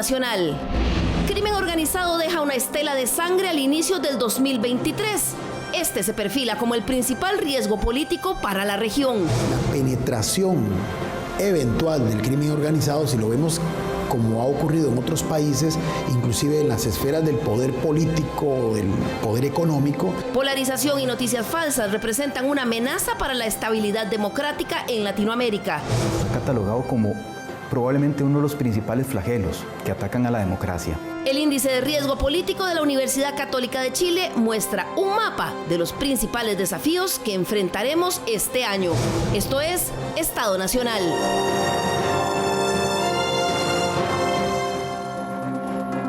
Nacional. Crimen organizado deja una estela de sangre al inicio del 2023. Este se perfila como el principal riesgo político para la región. La penetración eventual del crimen organizado, si lo vemos como ha ocurrido en otros países, inclusive en las esferas del poder político, del poder económico. Polarización y noticias falsas representan una amenaza para la estabilidad democrática en Latinoamérica. Está catalogado como probablemente uno de los principales flagelos que atacan a la democracia. El índice de riesgo político de la Universidad Católica de Chile muestra un mapa de los principales desafíos que enfrentaremos este año. Esto es Estado Nacional.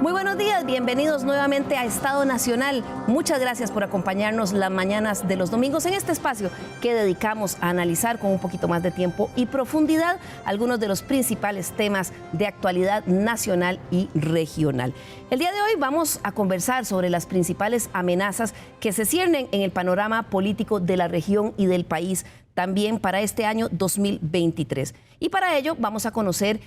Muy buenos días, bienvenidos nuevamente a Estado Nacional. Muchas gracias por acompañarnos las mañanas de los domingos en este espacio que dedicamos a analizar con un poquito más de tiempo y profundidad algunos de los principales temas de actualidad nacional y regional. El día de hoy vamos a conversar sobre las principales amenazas que se ciernen en el panorama político de la región y del país también para este año 2023. Y para ello vamos a conocer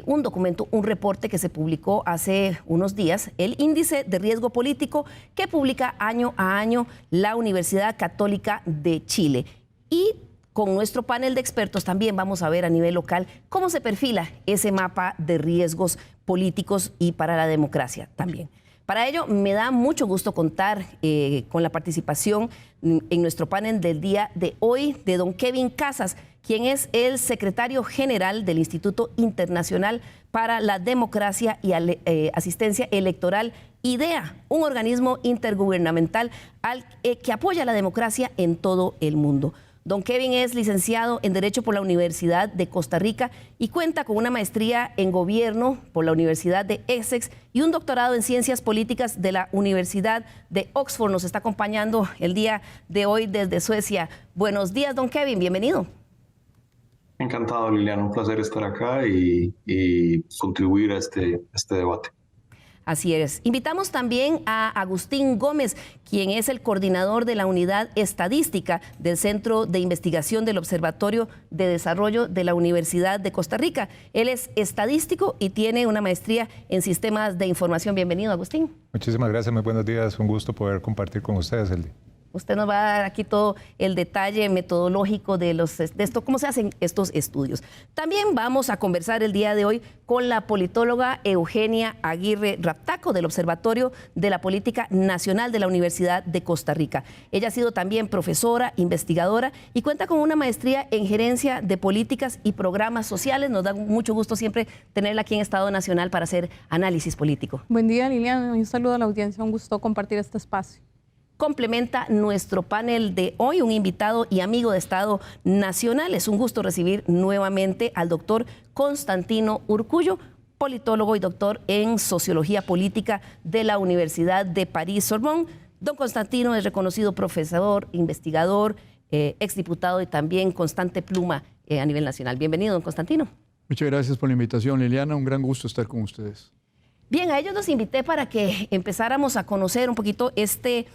un documento, un reporte que se publicó hace unos días, el Índice de Riesgo Político que publica año a año la Universidad Católica de Chile. Y con nuestro panel de expertos también vamos a ver a nivel local cómo se perfila ese mapa de riesgos políticos y para la democracia también. Para ello, me da mucho gusto contar con la participación en nuestro panel del día de hoy de don Kevin Casas, quien es el secretario general del Instituto Internacional para la Democracia y Asistencia Electoral, IDEA, un organismo intergubernamental que apoya la democracia en todo el mundo. Don Kevin es licenciado en Derecho por la Universidad de Costa Rica y cuenta con una maestría en Gobierno por la Universidad de Essex y un doctorado en Ciencias Políticas de la Universidad de Oxford. Nos está acompañando el día de hoy desde Suecia. Buenos días, don Kevin, bienvenido. Encantado, Liliana, un placer estar acá y contribuir a este debate. Así es. Invitamos también a Agustín Gómez, quien es el coordinador de la Unidad Estadística del Centro de Investigación del Observatorio de Desarrollo de la Universidad de Costa Rica. Él es estadístico y tiene una maestría en Sistemas de Información. Bienvenido, Agustín. Muchísimas gracias, muy buenos días. Un gusto poder compartir con ustedes el día. Usted nos va a dar aquí todo el detalle metodológico de esto, cómo se hacen estos estudios. También vamos a conversar el día de hoy con la politóloga Eugenia Aguirre Raptaco del Observatorio de la Política Nacional de la Universidad de Costa Rica. Ella ha sido también profesora, investigadora y cuenta con una maestría en Gerencia de Políticas y Programas Sociales. Nos da mucho gusto siempre tenerla aquí en Estado Nacional para hacer análisis político. Buen día, Liliana. Un saludo a la audiencia. Un gusto compartir este espacio. Complementa nuestro panel de hoy un invitado y amigo de Estado Nacional. Es un gusto recibir nuevamente al doctor Constantino Urcullo, politólogo y doctor en Sociología Política de la Universidad de París-Sorbonne. Don Constantino es reconocido profesor, investigador, exdiputado y también constante pluma a nivel nacional. Bienvenido, don Constantino. Muchas gracias por la invitación, Liliana. Un gran gusto estar con ustedes. Bien, a ellos los invité para que empezáramos a conocer un poquito este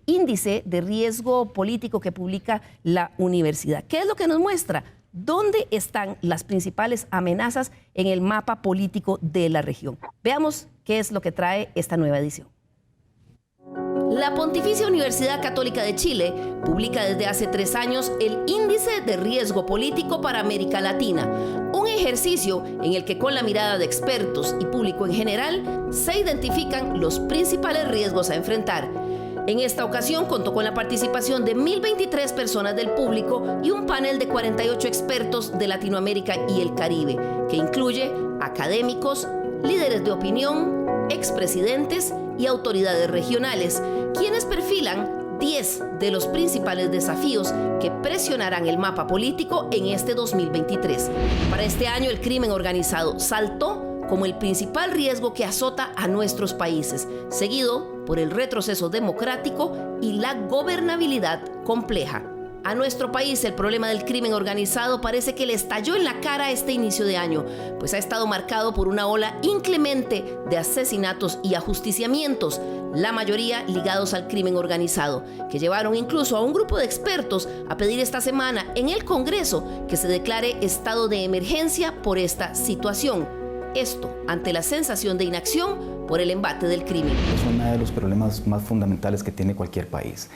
índice de riesgo político que publica la universidad. ¿Qué es lo que nos muestra? ¿Dónde están las principales amenazas en el mapa político de la región? Veamos qué es lo que trae esta nueva edición. La Pontificia Universidad Católica de Chile publica desde hace 3 años el Índice de Riesgo Político para América Latina, un ejercicio en el que con la mirada de expertos y público en general se identifican los principales riesgos a enfrentar. En esta ocasión contó con la participación de 1.023 personas del público y un panel de 48 expertos de Latinoamérica y el Caribe, que incluye académicos, líderes de opinión, expresidentes y autoridades regionales, quienes perfilan 10 de los principales desafíos que presionarán el mapa político en este 2023. Para este año, el crimen organizado saltó como el principal riesgo que azota a nuestros países, seguido por el retroceso democrático y la gobernabilidad compleja. A nuestro país el problema del crimen organizado parece que le estalló en la cara este inicio de año, pues ha estado marcado por una ola inclemente de asesinatos y ajusticiamientos, la mayoría ligados al crimen organizado, que llevaron incluso a un grupo de expertos a pedir esta semana en el Congreso que se declare estado de emergencia por esta situación. Esto ante la sensación de inacción por el embate del crimen. Es uno de los problemas más fundamentales que tiene cualquier país.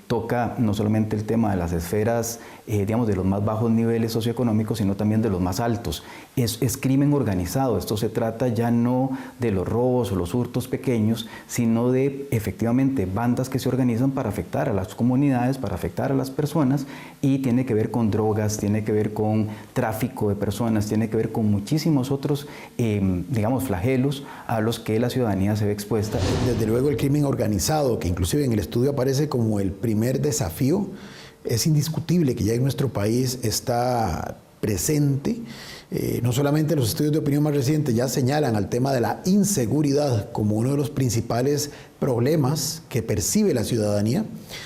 Toca no solamente el tema de las esferas, digamos, de los más bajos niveles socioeconómicos, sino también de los más altos. Es crimen organizado. Esto se trata ya no de los robos o los hurtos pequeños, sino de efectivamente bandas que se organizan para afectar a las comunidades, para afectar a las personas, y tiene que ver con drogas, tiene que ver con tráfico de personas, tiene que ver con muchísimos otros, digamos, flagelos a los que la ciudadanía se ve expuesta. Desde luego el crimen organizado, que inclusive en el estudio aparece como el primer desafío, es indiscutible que ya en nuestro país está presente. No solamente los estudios de opinión más recientes ya señalan al tema de la inseguridad como uno de los principales problemas que percibe la ciudadanía,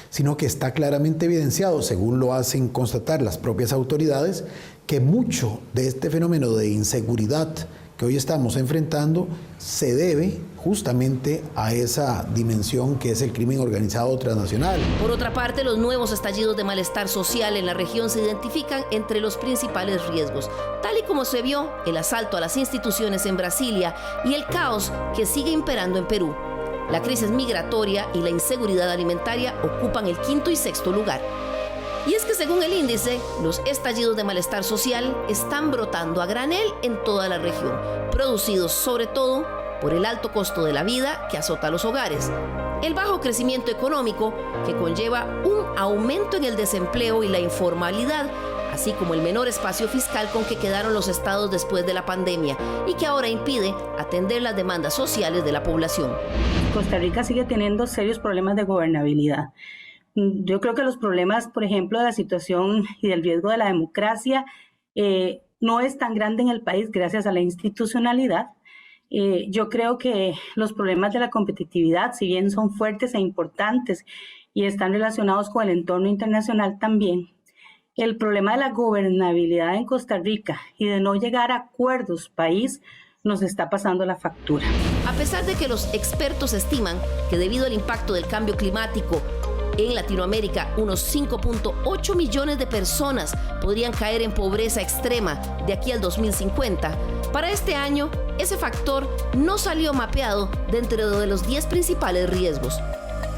sino que está claramente evidenciado, según lo hacen constatar las propias autoridades, que mucho de este fenómeno de inseguridad que hoy estamos enfrentando se debe justamente a esa dimensión que es el crimen organizado transnacional. Por otra parte, los nuevos estallidos de malestar social en la región se identifican entre los principales riesgos, tal y como se vio el asalto a las instituciones en Brasilia y el caos que sigue imperando en Perú. La crisis migratoria y la inseguridad alimentaria ocupan el 5º y 6º lugar. Y es que según el índice, los estallidos de malestar social están brotando a granel en toda la región, producidos sobre todo por el alto costo de la vida que azota los hogares, el bajo crecimiento económico que conlleva un aumento en el desempleo y la informalidad, así como el menor espacio fiscal con que quedaron los estados después de la pandemia y que ahora impide atender las demandas sociales de la población. Costa Rica sigue teniendo serios problemas de gobernabilidad. Yo creo que los problemas, por ejemplo, de la situación y del riesgo de la democracia no es tan grande en el país gracias a la institucionalidad. Yo creo que los problemas de la competitividad, si bien son fuertes e importantes y están relacionados con el entorno internacional también, el problema de la gobernabilidad en Costa Rica y de no llegar a acuerdos país nos está pasando la factura. A pesar de que los expertos estiman que debido al impacto del cambio climático en Latinoamérica, unos 5.8 millones de personas podrían caer en pobreza extrema de aquí al 2050. Para este año, ese factor no salió mapeado dentro de los 10 principales riesgos.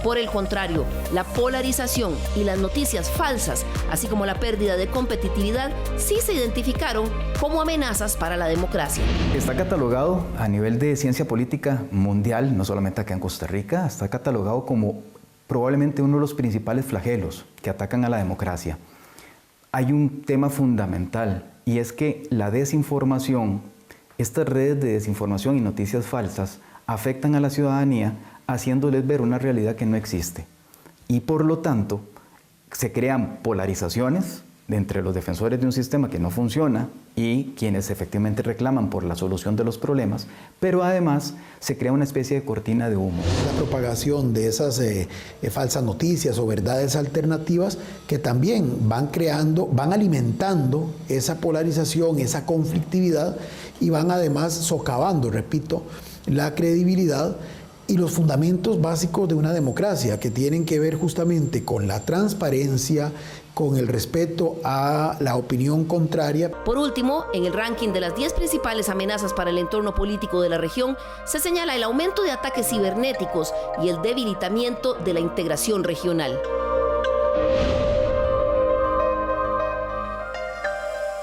Por el contrario, la polarización y las noticias falsas, así como la pérdida de competitividad, sí se identificaron como amenazas para la democracia. Está catalogado a nivel de ciencia política mundial, no solamente acá en Costa Rica, está catalogado como probablemente uno de los principales flagelos que atacan a la democracia. Hay un tema fundamental y es que la desinformación, estas redes de desinformación y noticias falsas afectan a la ciudadanía haciéndoles ver una realidad que no existe. Y por lo tanto, se crean polarizaciones entre los defensores de un sistema que no funciona y quienes efectivamente reclaman por la solución de los problemas, pero además se crea una especie de cortina de humo. La propagación de esas falsas noticias o verdades alternativas que también van alimentando esa polarización, esa conflictividad y van además socavando, repito, la credibilidad y los fundamentos básicos de una democracia que tienen que ver justamente con la transparencia, con el respeto a la opinión contraria. Por último, en el ranking de las 10 principales amenazas para el entorno político de la región, se señala el aumento de ataques cibernéticos y el debilitamiento de la integración regional.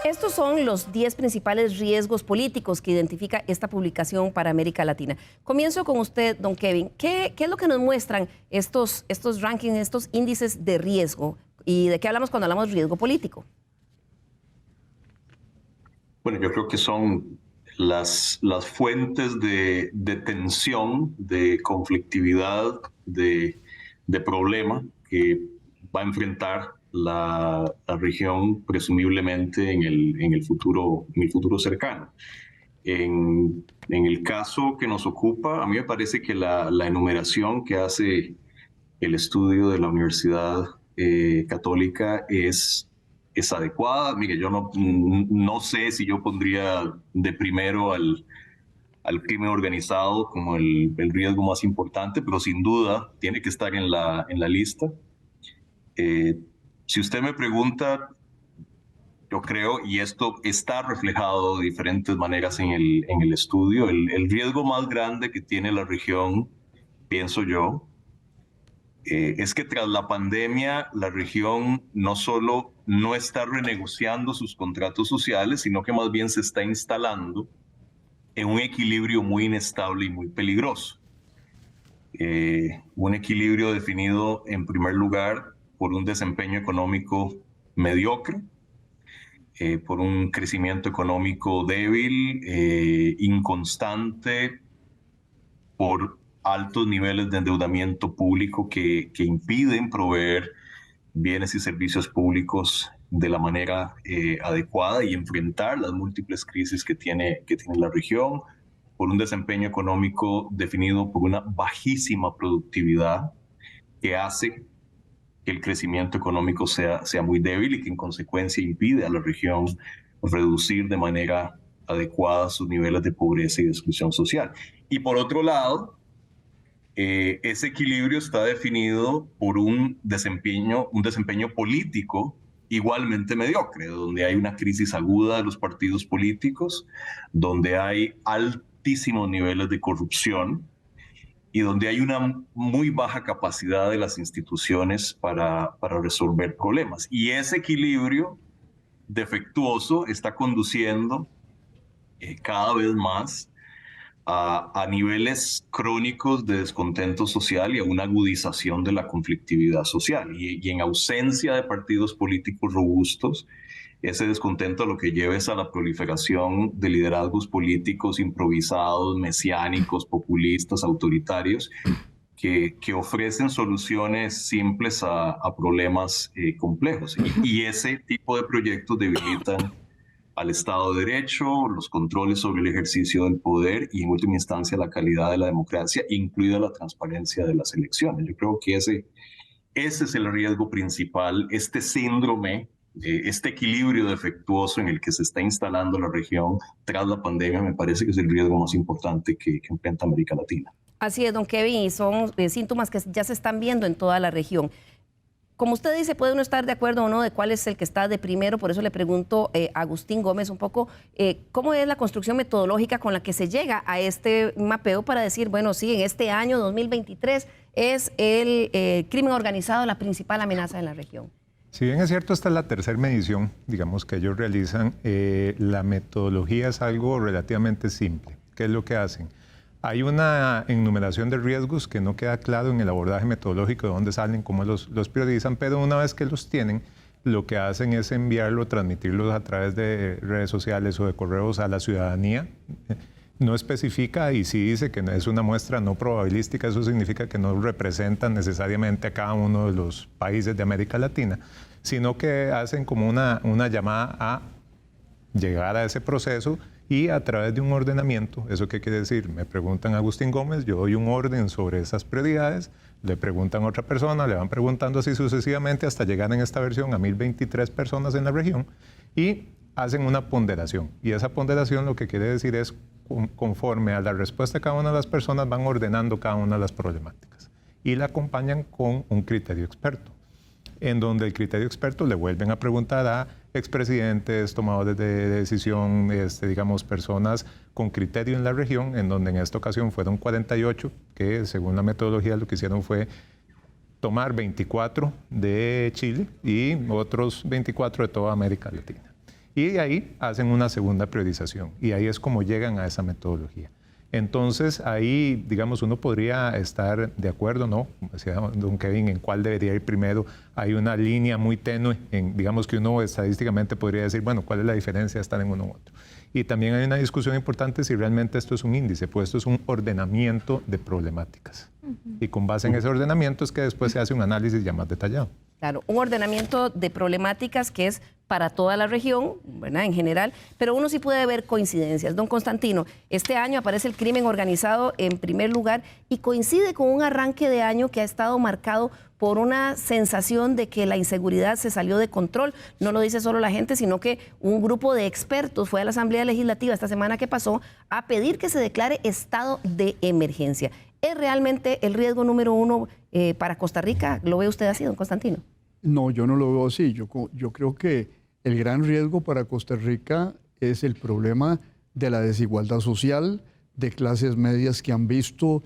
Estos son los 10 principales riesgos políticos que identifica esta publicación para América Latina. Comienzo con usted, don Kevin. ¿Qué es lo que nos muestran estos rankings, estos índices de riesgo? ¿Y de qué hablamos cuando hablamos de riesgo político? Bueno, yo creo que son las fuentes de tensión, de conflictividad, de problema que va a enfrentar la región presumiblemente en el futuro cercano. En el caso que nos ocupa, a mí me parece que la enumeración que hace el estudio de la Universidad Católica es adecuada. Mire, yo no sé si yo pondría de primero al crimen organizado como el riesgo más importante, pero sin duda tiene que estar en la lista. Si usted me pregunta yo creo, y esto está reflejado de diferentes maneras en el estudio, el riesgo más grande que tiene la región, pienso yo, es que tras la pandemia la región no solo no está renegociando sus contratos sociales, sino que más bien se está instalando en un equilibrio muy inestable y muy peligroso. Un equilibrio definido en primer lugar por un desempeño económico mediocre, por un crecimiento económico débil, inconstante, por altos niveles de endeudamiento público que impiden proveer bienes y servicios públicos de la manera adecuada y enfrentar las múltiples crisis que tiene la región, por un desempeño económico definido por una bajísima productividad que hace que el crecimiento económico sea muy débil y que en consecuencia impide a la región reducir de manera adecuada sus niveles de pobreza y de exclusión social. Y por otro lado, ese equilibrio está definido por un desempeño político igualmente mediocre, donde hay una crisis aguda de los partidos políticos, donde hay altísimos niveles de corrupción y donde hay una muy baja capacidad de las instituciones para resolver problemas. Y ese equilibrio defectuoso está conduciendo cada vez más a niveles crónicos de descontento social y a una agudización de la conflictividad social. Y en ausencia de partidos políticos robustos, ese descontento lo que lleva es a la proliferación de liderazgos políticos improvisados, mesiánicos, populistas, autoritarios, que ofrecen soluciones simples a problemas complejos. Y ese tipo de proyectos debilitan al Estado de Derecho, los controles sobre el ejercicio del poder y en última instancia la calidad de la democracia, incluida la transparencia de las elecciones. Yo creo que ese es el riesgo principal, este síndrome, este equilibrio defectuoso en el que se está instalando la región tras la pandemia, me parece que es el riesgo más importante que enfrenta América Latina. Así es, don Kevin, y son síntomas que ya se están viendo en toda la región. Como usted dice, puede uno estar de acuerdo o no de cuál es el que está de primero, por eso le pregunto a Agustín Gómez un poco, ¿cómo es la construcción metodológica con la que se llega a este mapeo para decir, bueno, sí, en este año 2023 es el crimen organizado la principal amenaza en la región? Si bien es cierto, esta es la tercera medición, digamos, que ellos realizan, la metodología es algo relativamente simple. ¿Qué es lo que hacen? Hay una enumeración de riesgos que no queda claro en el abordaje metodológico de dónde salen, cómo los priorizan, pero una vez que los tienen, lo que hacen es enviarlo, transmitirlos a través de redes sociales o de correos a la ciudadanía. No especifica y sí dice que es una muestra no probabilística, eso significa que no representan necesariamente a cada uno de los países de América Latina, sino que hacen como una llamada a llegar a ese proceso y a través de un ordenamiento. ¿Eso qué quiere decir? Me preguntan a Agustín Gómez, yo doy un orden sobre esas prioridades, le preguntan a otra persona, le van preguntando así sucesivamente hasta llegar en esta versión a 1023 personas en la región y hacen una ponderación. Y esa ponderación lo que quiere decir es conforme a la respuesta de cada una de las personas van ordenando cada una de las problemáticas y la acompañan con un criterio experto, en donde el criterio experto le vuelven a preguntar a expresidentes, tomadores de decisión, digamos, personas con criterio en la región, en donde en esta ocasión fueron 48, que según la metodología lo que hicieron fue tomar 24 de Chile y otros 24 de toda América Latina. Y de ahí hacen una segunda priorización y ahí es como llegan a esa metodología. Entonces ahí, digamos, uno podría estar de acuerdo, ¿no? Como decía don Kevin, en cuál debería ir primero. Hay una línea muy tenue, digamos que uno estadísticamente podría decir, bueno, ¿cuál es la diferencia de estar en uno u otro? Y también hay una discusión importante si realmente esto es un índice, pues esto es un ordenamiento de problemáticas. Y con base en ese ordenamiento es que después se hace un análisis ya más detallado. Claro, un ordenamiento de problemáticas que es para toda la región, ¿verdad? En general, pero uno sí puede ver coincidencias. Don Constantino, este año aparece el crimen organizado en primer lugar y coincide con un arranque de año que ha estado marcado por una sensación de que la inseguridad se salió de control. No lo dice solo la gente, sino que un grupo de expertos fue a la Asamblea Legislativa esta semana que pasó a pedir que se declare estado de emergencia. ¿Es realmente el riesgo número uno para Costa Rica? ¿Lo ve usted así, don Constantino? No, yo no lo veo así. Yo creo que El gran riesgo para Costa Rica es el problema de la desigualdad social, de clases medias que han visto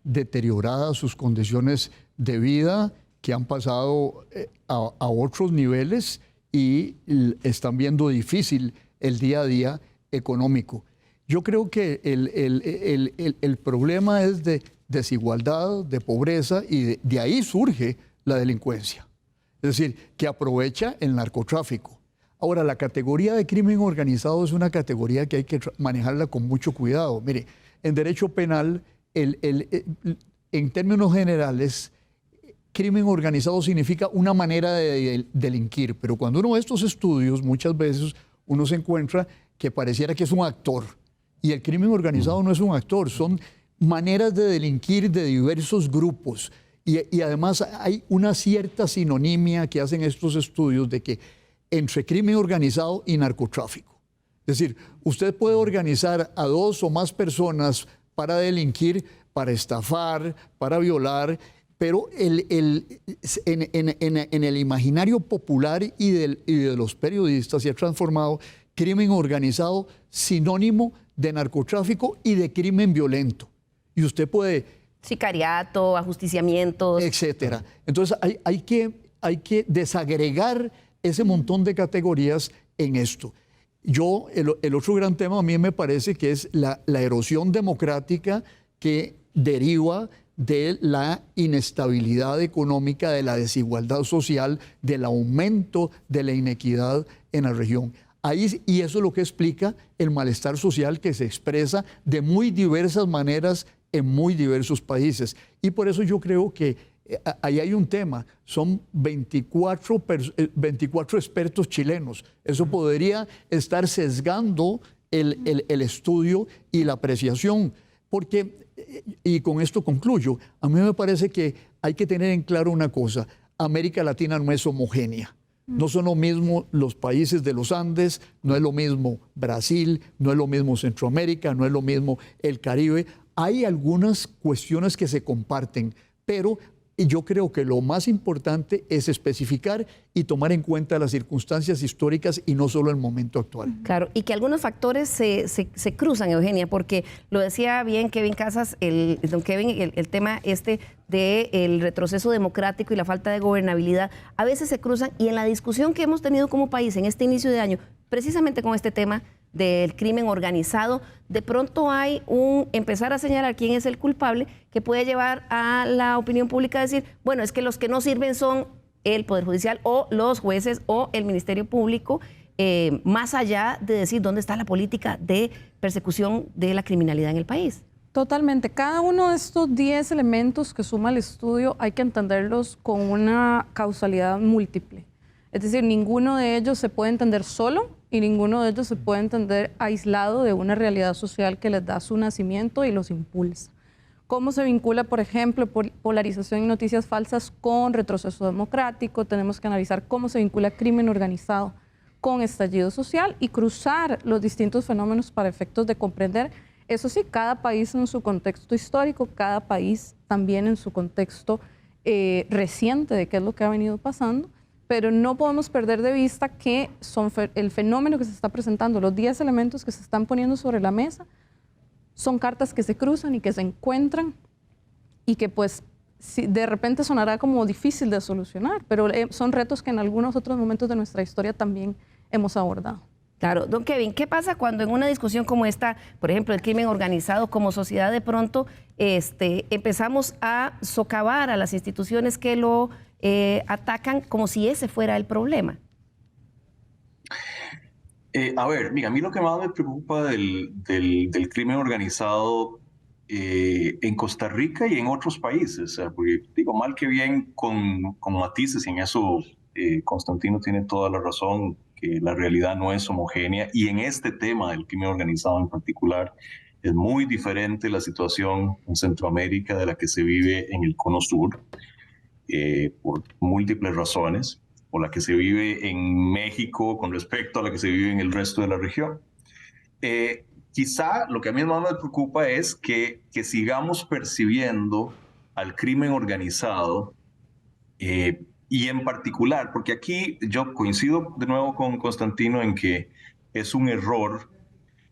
deterioradas sus condiciones de vida, que han pasado a otros niveles y están viendo difícil el día a día económico. Yo creo que el problema es de desigualdad, de pobreza, y de ahí surge la delincuencia. Es decir, que aprovecha el narcotráfico. Ahora, la categoría de crimen organizado es una categoría que hay que manejarla con mucho cuidado. Mire, en derecho penal, en términos generales, crimen organizado significa una manera de delinquir, pero cuando uno ve estos estudios, muchas veces uno se encuentra que pareciera que es un actor. Y el crimen organizado no es un actor, son maneras de delinquir de diversos grupos. Y además hay una cierta sinonimia que hacen estos estudios de que entre crimen organizado y narcotráfico. Es decir, usted puede organizar a 2 o más personas para delinquir, para estafar, para violar, pero en el imaginario popular y de los periodistas se ha transformado crimen organizado sinónimo de narcotráfico y de crimen violento. Y usted puede... Sicariato, ajusticiamientos. Etcétera. Entonces hay que desagregar ese montón de categorías en esto. El otro gran tema a mí me parece que es la erosión democrática que deriva de la inestabilidad económica, de la desigualdad social, del aumento de la inequidad en la región. Y eso es lo que explica el malestar social que se expresa de muy diversas maneras en muy diversos países. Y por eso yo creo que ahí hay un tema. Son 24 expertos chilenos. Eso podría estar sesgando el estudio y la apreciación. Porque, y con esto concluyo, a mí me parece que hay que tener en claro una cosa. América Latina no es homogénea. No son lo mismo los países de los Andes, no es lo mismo Brasil, no es lo mismo Centroamérica, no es lo mismo el Caribe. Hay algunas cuestiones que se comparten, pero yo creo que lo más importante es especificar y tomar en cuenta las circunstancias históricas y no solo el momento actual. Claro, y que algunos factores se cruzan, Eugenia, porque lo decía bien Kevin Casas, don Kevin, el tema del retroceso democrático y la falta de gobernabilidad, a veces se cruzan, y en la discusión que hemos tenido como país en este inicio de año, precisamente con este tema del crimen organizado, de pronto hay empezar a señalar quién es el culpable, que puede llevar a la opinión pública a decir, bueno, es que los que no sirven son el Poder Judicial o los jueces o el Ministerio Público, más allá de decir dónde está la política de persecución de la criminalidad en el país. Totalmente. Cada uno de estos 10 elementos que suma el estudio hay que entenderlos con una causalidad múltiple. Es decir, ninguno de ellos se puede entender solo y ninguno de ellos se puede entender aislado de una realidad social que les da su nacimiento y los impulsa. ¿Cómo se vincula, por ejemplo, polarización y noticias falsas con retroceso democrático? Tenemos que analizar cómo se vincula crimen organizado con estallido social y cruzar los distintos fenómenos para efectos de comprender, eso sí, cada país en su contexto histórico, cada país también en su contexto reciente de qué es lo que ha venido pasando, pero no podemos perder de vista que son el fenómeno que se está presentando, los 10 elementos que se están poniendo sobre la mesa, son cartas que se cruzan y que se encuentran y que pues de repente sonará como difícil de solucionar, pero son retos que en algunos otros momentos de nuestra historia también hemos abordado. Claro, don Kevin, ¿qué pasa cuando en una discusión como esta, por ejemplo, el crimen organizado, como sociedad de pronto empezamos a socavar a las instituciones que lo atacan como si ese fuera el problema? A ver, mira, a mí lo que más me preocupa del crimen organizado en Costa Rica y en otros países, porque digo, mal que bien con matices, y en eso Constantino tiene toda la razón, que la realidad no es homogénea, y en este tema del crimen organizado en particular, es muy diferente la situación en Centroamérica de la que se vive en el Cono Sur, por múltiples razones, o la que se vive en México con respecto a la que se vive en el resto de la región. Quizá lo que a mí más me preocupa es que sigamos percibiendo al crimen organizado Y en particular, porque aquí yo coincido de nuevo con Constantino en que es un error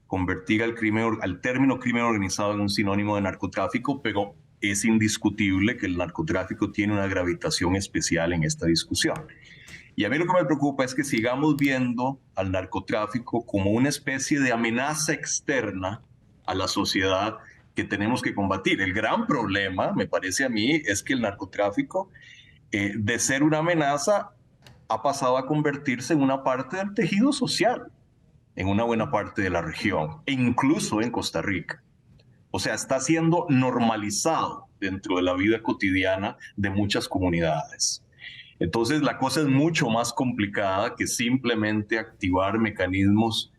convertir al término crimen organizado en un sinónimo de narcotráfico, pero es indiscutible que el narcotráfico tiene una gravitación especial en esta discusión. Y a mí lo que me preocupa es que sigamos viendo al narcotráfico como una especie de amenaza externa a la sociedad que tenemos que combatir. El gran problema, me parece a mí, es que el narcotráfico, de ser una amenaza, ha pasado a convertirse en una parte del tejido social en una buena parte de la región, e incluso en Costa Rica. O sea, está siendo normalizado dentro de la vida cotidiana de muchas comunidades. Entonces, la cosa es mucho más complicada que simplemente activar mecanismos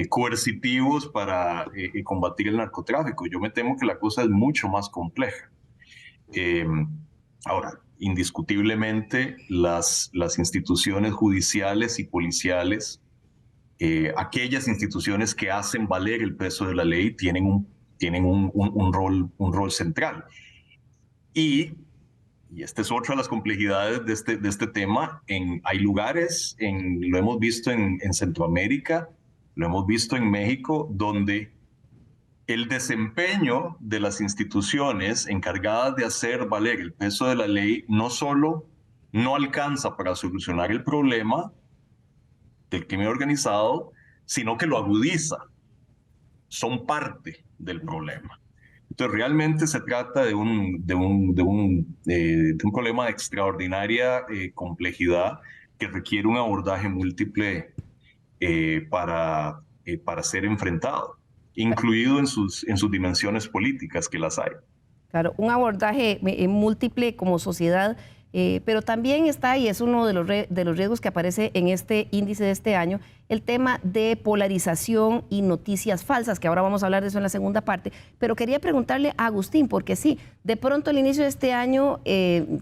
coercitivos para combatir el narcotráfico. Yo me temo que la cosa es mucho más compleja. Ahora, indiscutiblemente, las instituciones judiciales y policiales, aquellas instituciones que hacen valer el peso de la ley, tienen un rol central. Y esta es otra de las complejidades de este tema. Hay lugares, lo hemos visto en Centroamérica, lo hemos visto en México, donde el desempeño de las instituciones encargadas de hacer valer el peso de la ley no solo no alcanza para solucionar el problema del crimen organizado, sino que lo agudiza. Son parte del problema. Entonces, realmente se trata de un problema de extraordinaria complejidad que requiere un abordaje múltiple para ser enfrentado, incluido en sus dimensiones políticas, que las hay. Claro, un abordaje múltiple como sociedad, pero también está, y es uno de los riesgos que aparece en este índice de este año, el tema de polarización y noticias falsas, que ahora vamos a hablar de eso en la segunda parte. Pero quería preguntarle a Agustín, porque sí, de pronto al inicio de este año,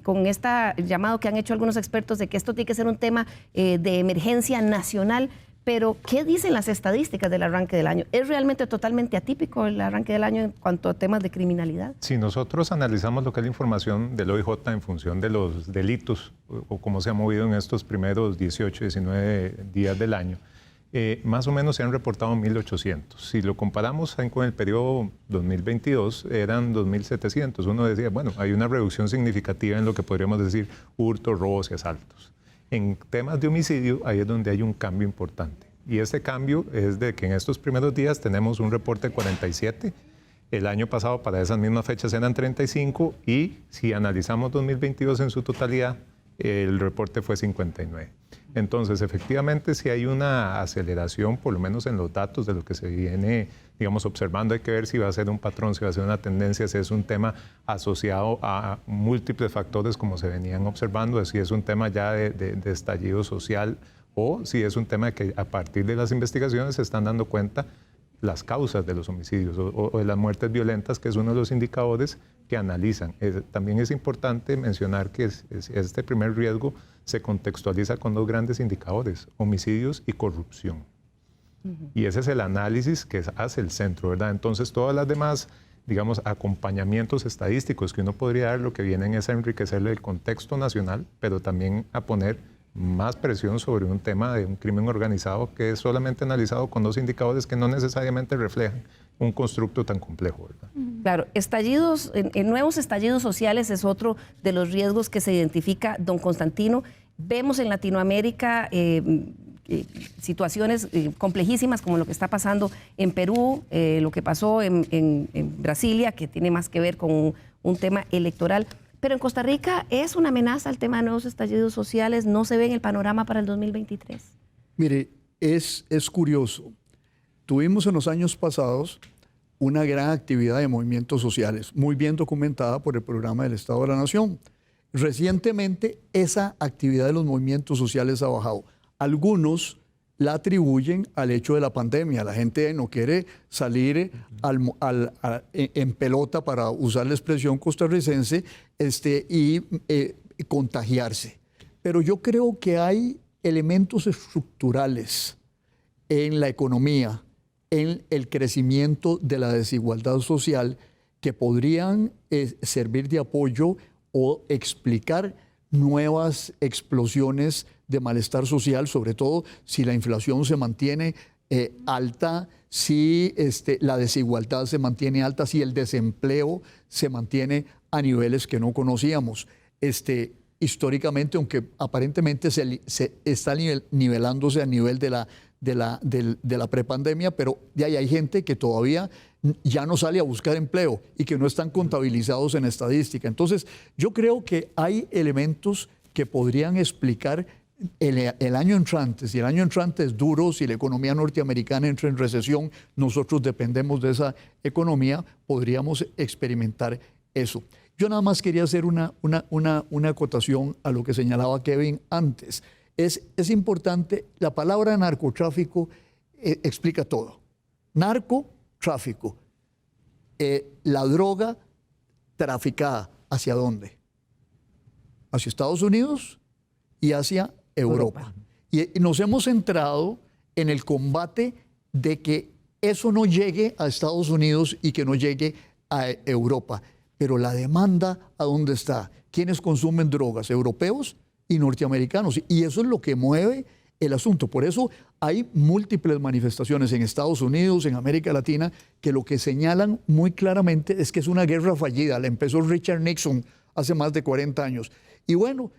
con este llamado que han hecho algunos expertos de que esto tiene que ser un tema de emergencia nacional, pero ¿qué dicen las estadísticas del arranque del año? ¿Es realmente totalmente atípico el arranque del año en cuanto a temas de criminalidad? Si nosotros analizamos lo que es la información del OIJ en función de los delitos o cómo se ha movido en estos primeros 18, 19 días del año, más o menos se han reportado 1.800. Si lo comparamos con el periodo 2022, eran 2.700. Uno decía, bueno, hay una reducción significativa en lo que podríamos decir hurtos, robos y asaltos. En temas de homicidio, ahí es donde hay un cambio importante. Y ese cambio es de que en estos primeros días tenemos un reporte de 47. El año pasado, para esas mismas fechas, eran 35. Y si analizamos 2022 en su totalidad, el reporte fue 59. Entonces, efectivamente, si hay una aceleración, por lo menos en los datos de lo que se viene, digamos, observando. Hay que ver si va a ser un patrón, si va a ser una tendencia, si es un tema asociado a múltiples factores como se venían observando, si es un tema ya de estallido social o si es un tema que a partir de las investigaciones se están dando cuenta las causas de los homicidios o de las muertes violentas, que es uno de los indicadores que analizan. También es importante mencionar que este primer riesgo se contextualiza con dos grandes indicadores, homicidios y corrupción. Y ese es el análisis que hace el centro, ¿verdad? Entonces, todas las demás, digamos, acompañamientos estadísticos que uno podría dar, lo que vienen es a enriquecerle el contexto nacional, pero también a poner más presión sobre un tema de un crimen organizado que es solamente analizado con dos indicadores que no necesariamente reflejan un constructo tan complejo, ¿verdad? Claro, estallidos, nuevos estallidos sociales es otro de los riesgos que se identifica, don Constantino. Vemos en Latinoamérica situaciones complejísimas como lo que está pasando en Perú, lo que pasó en Brasilia, que tiene más que ver con un tema electoral. Pero en Costa Rica es una amenaza el tema de nuevos estallidos sociales, no se ve en el panorama para el 2023. Mire, es curioso. Tuvimos en los años pasados una gran actividad de movimientos sociales, muy bien documentada por el Programa del Estado de la Nación. Recientemente esa actividad de los movimientos sociales ha bajado. Algunos la atribuyen al hecho de la pandemia. La gente no quiere salir en pelota, para usar la expresión costarricense, y contagiarse. Pero yo creo que hay elementos estructurales en la economía, en el crecimiento de la desigualdad social, que podrían servir de apoyo o explicar nuevas explosiones de malestar social, sobre todo si la inflación se mantiene alta, si la desigualdad se mantiene alta, si el desempleo se mantiene a niveles que no conocíamos. Históricamente, aunque aparentemente se está nivelándose a nivel de la prepandemia, pero de ahí hay gente que todavía ya no sale a buscar empleo y que no están contabilizados en estadística. Entonces, yo creo que hay elementos que podrían explicar el año entrante. Si el año entrante es duro, si la economía norteamericana entra en recesión, nosotros dependemos de esa economía, podríamos experimentar eso. Yo nada más quería hacer una acotación a lo que señalaba Kevin antes. Es importante, la palabra narcotráfico explica todo. Narcotráfico, la droga traficada, ¿hacia dónde? Hacia Estados Unidos y hacia Europa. Y nos hemos centrado en el combate de que eso no llegue a Estados Unidos y que no llegue a Europa. Pero la demanda, ¿a dónde está? ¿Quiénes consumen drogas? Europeos y norteamericanos. Y eso es lo que mueve el asunto. Por eso hay múltiples manifestaciones en Estados Unidos, en América Latina, que lo que señalan muy claramente es que es una guerra fallida. La empezó Richard Nixon hace más de 40 años. Y bueno,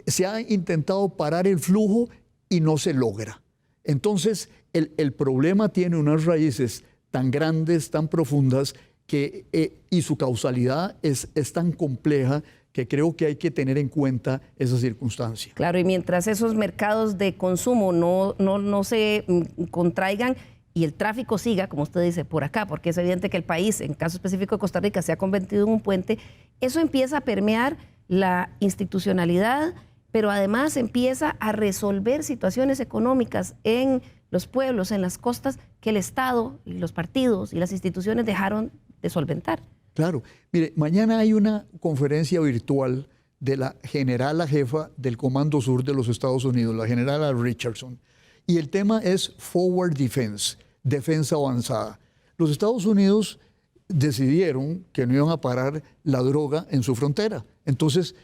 se ha intentado parar el flujo y no se logra. Entonces, el problema tiene unas raíces tan grandes, tan profundas, y su causalidad es tan compleja que creo que hay que tener en cuenta esa circunstancia. Claro, y mientras esos mercados de consumo no se contraigan y el tráfico siga, como usted dice, por acá, porque es evidente que el país, en caso específico de Costa Rica, se ha convertido en un puente, eso empieza a permear la institucionalidad, pero además empieza a resolver situaciones económicas en los pueblos, en las costas, que el Estado y los partidos y las instituciones dejaron de solventar. Claro. Mire, mañana hay una conferencia virtual de la generala jefa del Comando Sur de los Estados Unidos, la generala Richardson, y el tema es Forward Defense, defensa avanzada. Los Estados Unidos decidieron que no iban a parar la droga en su frontera. Entonces,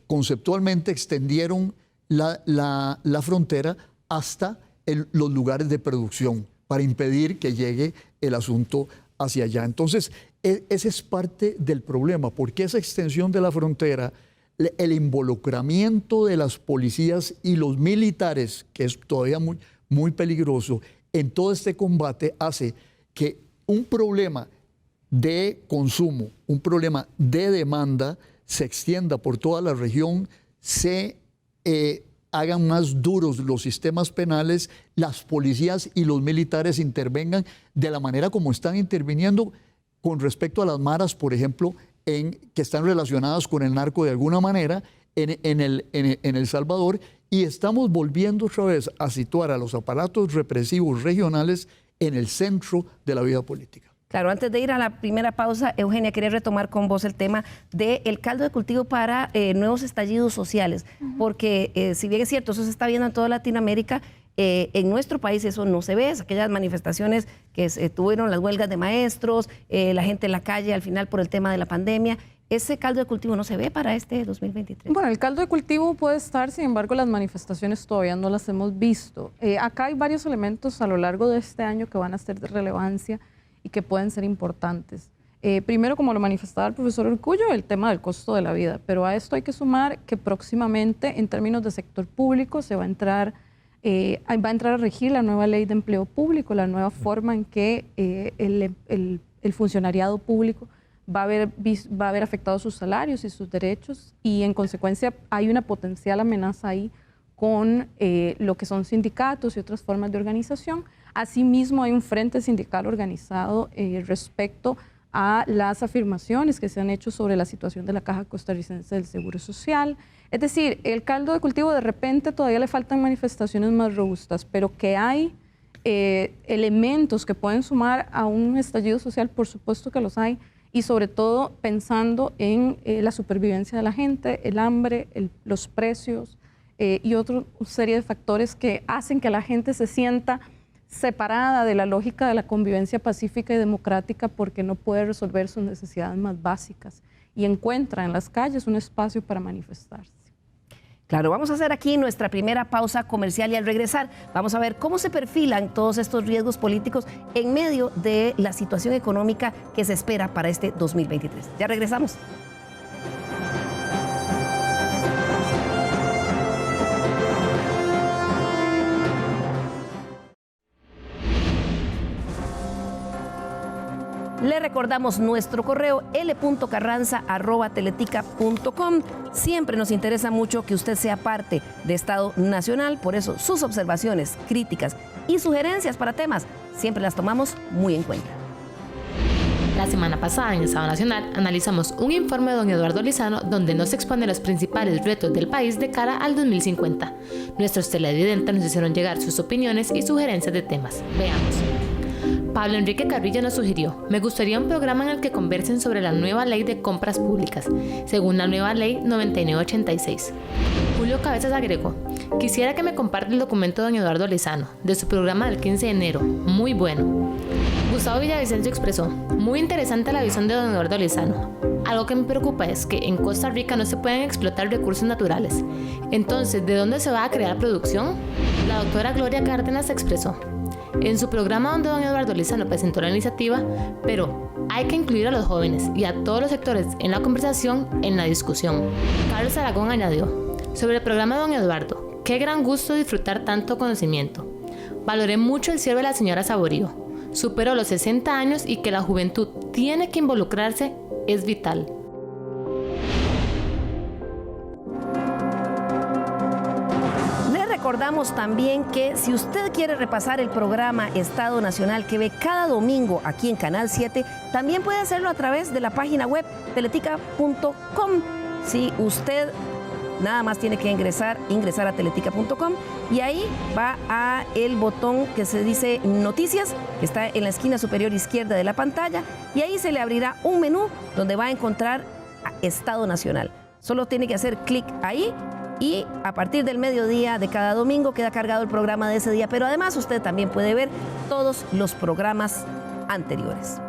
conceptualmente extendieron la frontera hasta los lugares de producción para impedir que llegue el asunto hacia allá. Entonces, ese es parte del problema, porque esa extensión de la frontera, el involucramiento de las policías y los militares, que es todavía muy, muy peligroso, en todo este combate hace que un problema de consumo, un problema de demanda, se extienda por toda la región, se hagan más duros los sistemas penales, las policías y los militares intervengan de la manera como están interviniendo con respecto a las maras, por ejemplo, que están relacionadas con el narco de alguna manera en El Salvador, y estamos volviendo otra vez a situar a los aparatos represivos regionales en el centro de la vida política. Claro, antes de ir a la primera pausa, Eugenia, quería retomar con vos el tema del caldo de cultivo para nuevos estallidos sociales, porque si bien es cierto, eso se está viendo en toda Latinoamérica, en nuestro país eso no se ve, aquellas manifestaciones que tuvieron las huelgas de maestros, la gente en la calle al final por el tema de la pandemia. ¿Ese caldo de cultivo no se ve para este 2023? Bueno, el caldo de cultivo puede estar, sin embargo, las manifestaciones todavía no las hemos visto. Acá hay varios elementos a lo largo de este año que van a ser de relevancia y que pueden ser importantes. Primero, como lo manifestaba el profesor Urcullo, el tema del costo de la vida, pero a esto hay que sumar que próximamente, en términos de sector público, va a entrar a regir la nueva ley de empleo público, la nueva forma en que el funcionariado público va a haber afectado sus salarios y sus derechos, y en consecuencia hay una potencial amenaza ahí con lo que son sindicatos y otras formas de organización. Asimismo, hay un frente sindical organizado respecto a las afirmaciones que se han hecho sobre la situación de la Caja Costarricense del Seguro Social. Es decir, el caldo de cultivo de repente todavía le faltan manifestaciones más robustas, pero que hay elementos que pueden sumar a un estallido social, por supuesto que los hay, y sobre todo pensando en la supervivencia de la gente, el hambre, los precios y otra serie de factores que hacen que la gente se sienta separada de la lógica de la convivencia pacífica y democrática porque no puede resolver sus necesidades más básicas y encuentra en las calles un espacio para manifestarse. Claro, vamos a hacer aquí nuestra primera pausa comercial y al regresar vamos a ver cómo se perfilan todos estos riesgos políticos en medio de la situación económica que se espera para este 2023. Ya regresamos. Le recordamos nuestro correo l.carranza@teletica.com. Siempre nos interesa mucho que usted sea parte de Estado Nacional, por eso sus observaciones, críticas y sugerencias para temas siempre las tomamos muy en cuenta. La semana pasada en Estado Nacional analizamos un informe de don Eduardo Lizano donde nos expone los principales retos del país de cara al 2050. Nuestros televidentes nos hicieron llegar sus opiniones y sugerencias de temas. Veamos. Pablo Enrique Carrillo nos sugirió: me gustaría un programa en el que conversen sobre la nueva ley de compras públicas, según la nueva ley 9986. Julio Cabezas agregó: quisiera que me comparta el documento de don Eduardo Lizano, de su programa del 15 de enero, muy bueno. Gustavo Villavicencio expresó: muy interesante la visión de don Eduardo Lizano. Algo que me preocupa es que en Costa Rica no se pueden explotar recursos naturales. Entonces, ¿de dónde se va a crear producción? La doctora Gloria Cárdenas expresó: en su programa donde don Eduardo Lizano presentó la iniciativa, pero hay que incluir a los jóvenes y a todos los sectores en la conversación, en la discusión. Carlos Aragón añadió: sobre el programa de don Eduardo, qué gran gusto disfrutar tanto conocimiento. Valoré mucho el cierre de la señora Saborío. Superó los 60 años y que la juventud tiene que involucrarse es vital. Recordamos también que si usted quiere repasar el programa Estado Nacional que ve cada domingo aquí en Canal 7, también puede hacerlo a través de la página web teletica.com. Si usted nada más tiene que ingresar a teletica.com y ahí va a el botón que se dice Noticias, que está en la esquina superior izquierda de la pantalla, y ahí se le abrirá un menú donde va a encontrar Estado Nacional. Solo tiene que hacer clic ahí y a partir del mediodía de cada domingo queda cargado el programa de ese día, pero además usted también puede ver todos los programas anteriores.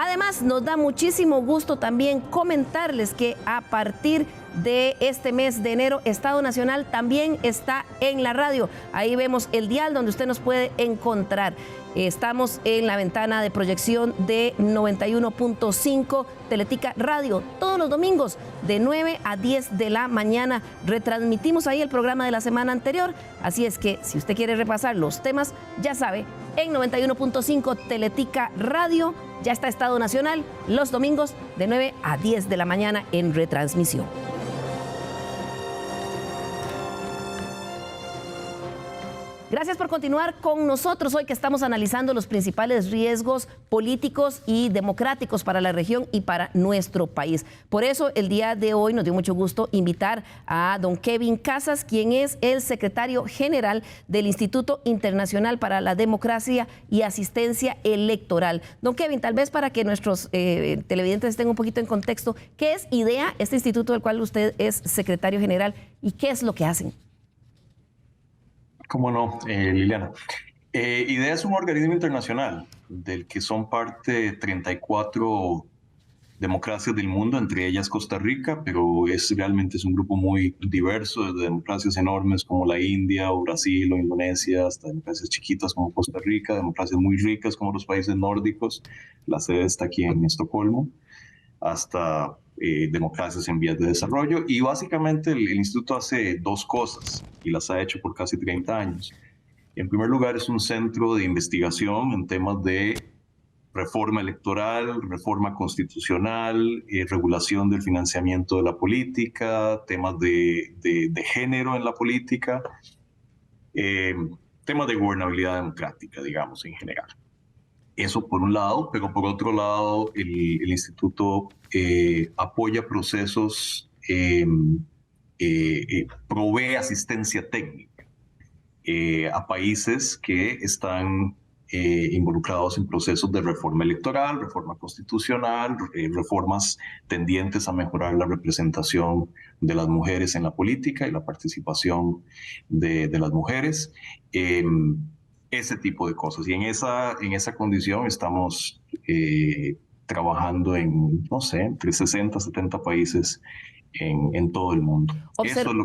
Además, nos da muchísimo gusto también comentarles que a partir de este mes de enero, Estado Nacional también está en la radio. Ahí vemos el dial donde usted nos puede encontrar. Estamos en la ventana de proyección de 91.5 Teletica Radio. Todos los domingos de 9 a 10 de la mañana retransmitimos ahí el programa de la semana anterior. Así es que si usted quiere repasar los temas, ya sabe, en 91.5 Teletica Radio ya está Estado Nacional los domingos de 9 a 10 de la mañana en retransmisión. Gracias por continuar con nosotros hoy que estamos analizando los principales riesgos políticos y democráticos para la región y para nuestro país. Por eso el día de hoy nos dio mucho gusto invitar a don Kevin Casas, quien es el secretario general del Instituto Internacional para la Democracia y Asistencia Electoral. Don Kevin, tal vez para que nuestros televidentes estén un poquito en contexto, ¿qué es IDEA, este instituto del cual usted es secretario general, y qué es lo que hacen? ¿Cómo no, Liliana? IDEA es un organismo internacional del que son parte 34 democracias del mundo, entre ellas Costa Rica, pero realmente es un grupo muy diverso, desde democracias enormes como la India o Brasil o Indonesia, hasta democracias chiquitas como Costa Rica, democracias muy ricas como los países nórdicos, la sede está aquí en Estocolmo, hasta democracias en vías de desarrollo. Y básicamente el instituto hace dos cosas y las ha hecho por casi 30 años. En primer lugar, es un centro de investigación en temas de reforma electoral, reforma constitucional, regulación del financiamiento de la política, temas de género en la política, temas de gobernabilidad democrática, digamos, en general. Eso por un lado, pero por otro lado, el instituto apoya procesos, provee asistencia técnica a países que están involucrados en procesos de reforma electoral, reforma constitucional, reformas tendientes a mejorar la representación de las mujeres en la política y la participación de las mujeres. Ese tipo de cosas. Y en esa condición estamos trabajando en, no sé, entre 60 70 países en todo el mundo. Eso es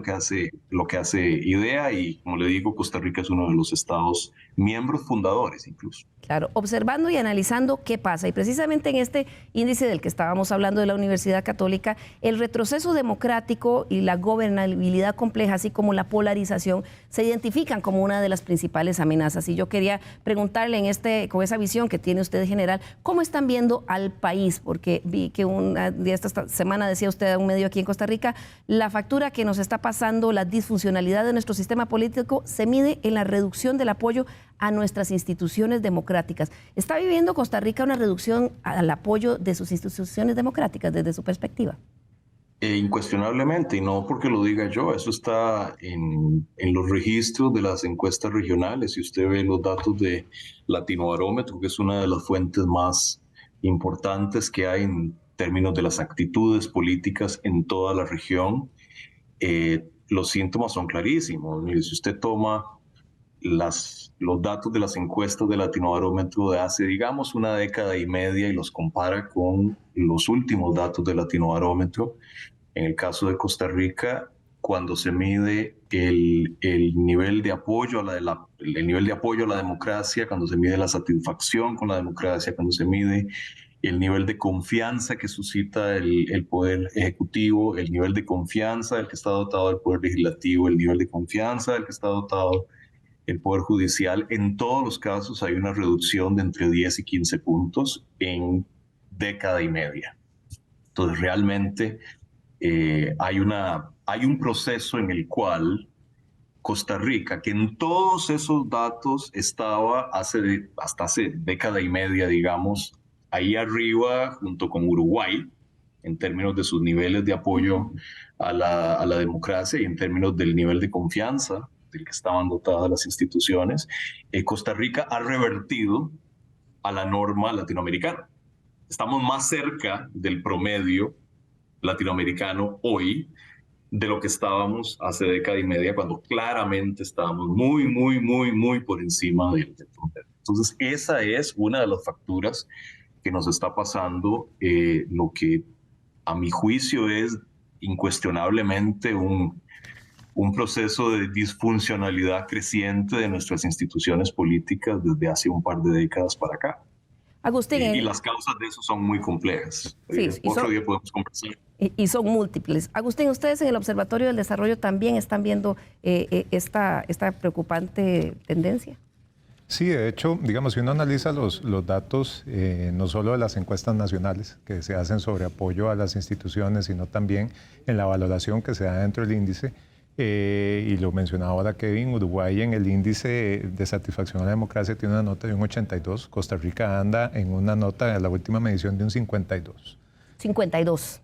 lo que hace IDEA, y como le digo, Costa Rica es uno de los estados miembros fundadores incluso. Claro, observando y analizando qué pasa. Y precisamente en este índice del que estábamos hablando de la Universidad Católica, el retroceso democrático y la gobernabilidad compleja, así como la polarización, se identifican como una de las principales amenazas. Y yo quería preguntarle con esa visión que tiene usted general, ¿cómo están viendo al país? Porque vi que esta semana decía usted a un medio aquí en Costa Rica, la factura que nos está pasando, la disfuncionalidad de nuestro sistema político, se mide en la reducción del apoyo a nuestras instituciones democráticas. ¿Está viviendo Costa Rica una reducción al apoyo de sus instituciones democráticas desde su perspectiva? Incuestionablemente, y no porque lo diga yo, eso está en los registros de las encuestas regionales. Si usted ve los datos de Latinobarómetro, que es una de las fuentes más importantes que hay en términos de las actitudes políticas en toda la región, los síntomas son clarísimos. Mire, si usted toma los datos de las encuestas de Latinobarómetro de hace, digamos, una década y media y los compara con los últimos datos de Latinobarómetro, en el caso de Costa Rica, cuando se mide el nivel de apoyo el nivel de apoyo a la democracia, cuando se mide la satisfacción con la democracia, cuando se mide el nivel de confianza que suscita el Poder Ejecutivo, el nivel de confianza del que está dotado el Poder Legislativo, el nivel de confianza del que está dotado el Poder Judicial, en todos los casos hay una reducción de entre 10 y 15 puntos en década y media. Entonces, realmente hay un proceso en el cual Costa Rica, que en todos esos datos estaba hasta hace década y media, digamos, ahí arriba junto con Uruguay, en términos de sus niveles de apoyo a la democracia y en términos del nivel de confianza del que estaban dotadas las instituciones, Costa Rica ha revertido a la norma latinoamericana. Estamos más cerca del promedio latinoamericano hoy de lo que estábamos hace década y media, cuando claramente estábamos muy por encima del promedio. Entonces, esa es una de las facturas que nos está pasando, lo que a mi juicio es incuestionablemente un proceso de disfuncionalidad creciente de nuestras instituciones políticas desde hace un par de décadas para acá. Agustín, y las causas de eso son muy complejas. Sí, otro día podemos conversar. Y son múltiples. Agustín, ustedes en el Observatorio del Desarrollo también están viendo esta preocupante tendencia. Sí, de hecho, digamos, si uno analiza los datos, no solo de las encuestas nacionales que se hacen sobre apoyo a las instituciones, sino también en la valoración que se da dentro del índice, y lo mencionaba ahora Kevin, Uruguay en el índice de satisfacción a la democracia tiene una nota de un 82, Costa Rica anda en una nota de la última medición de un 52. 52.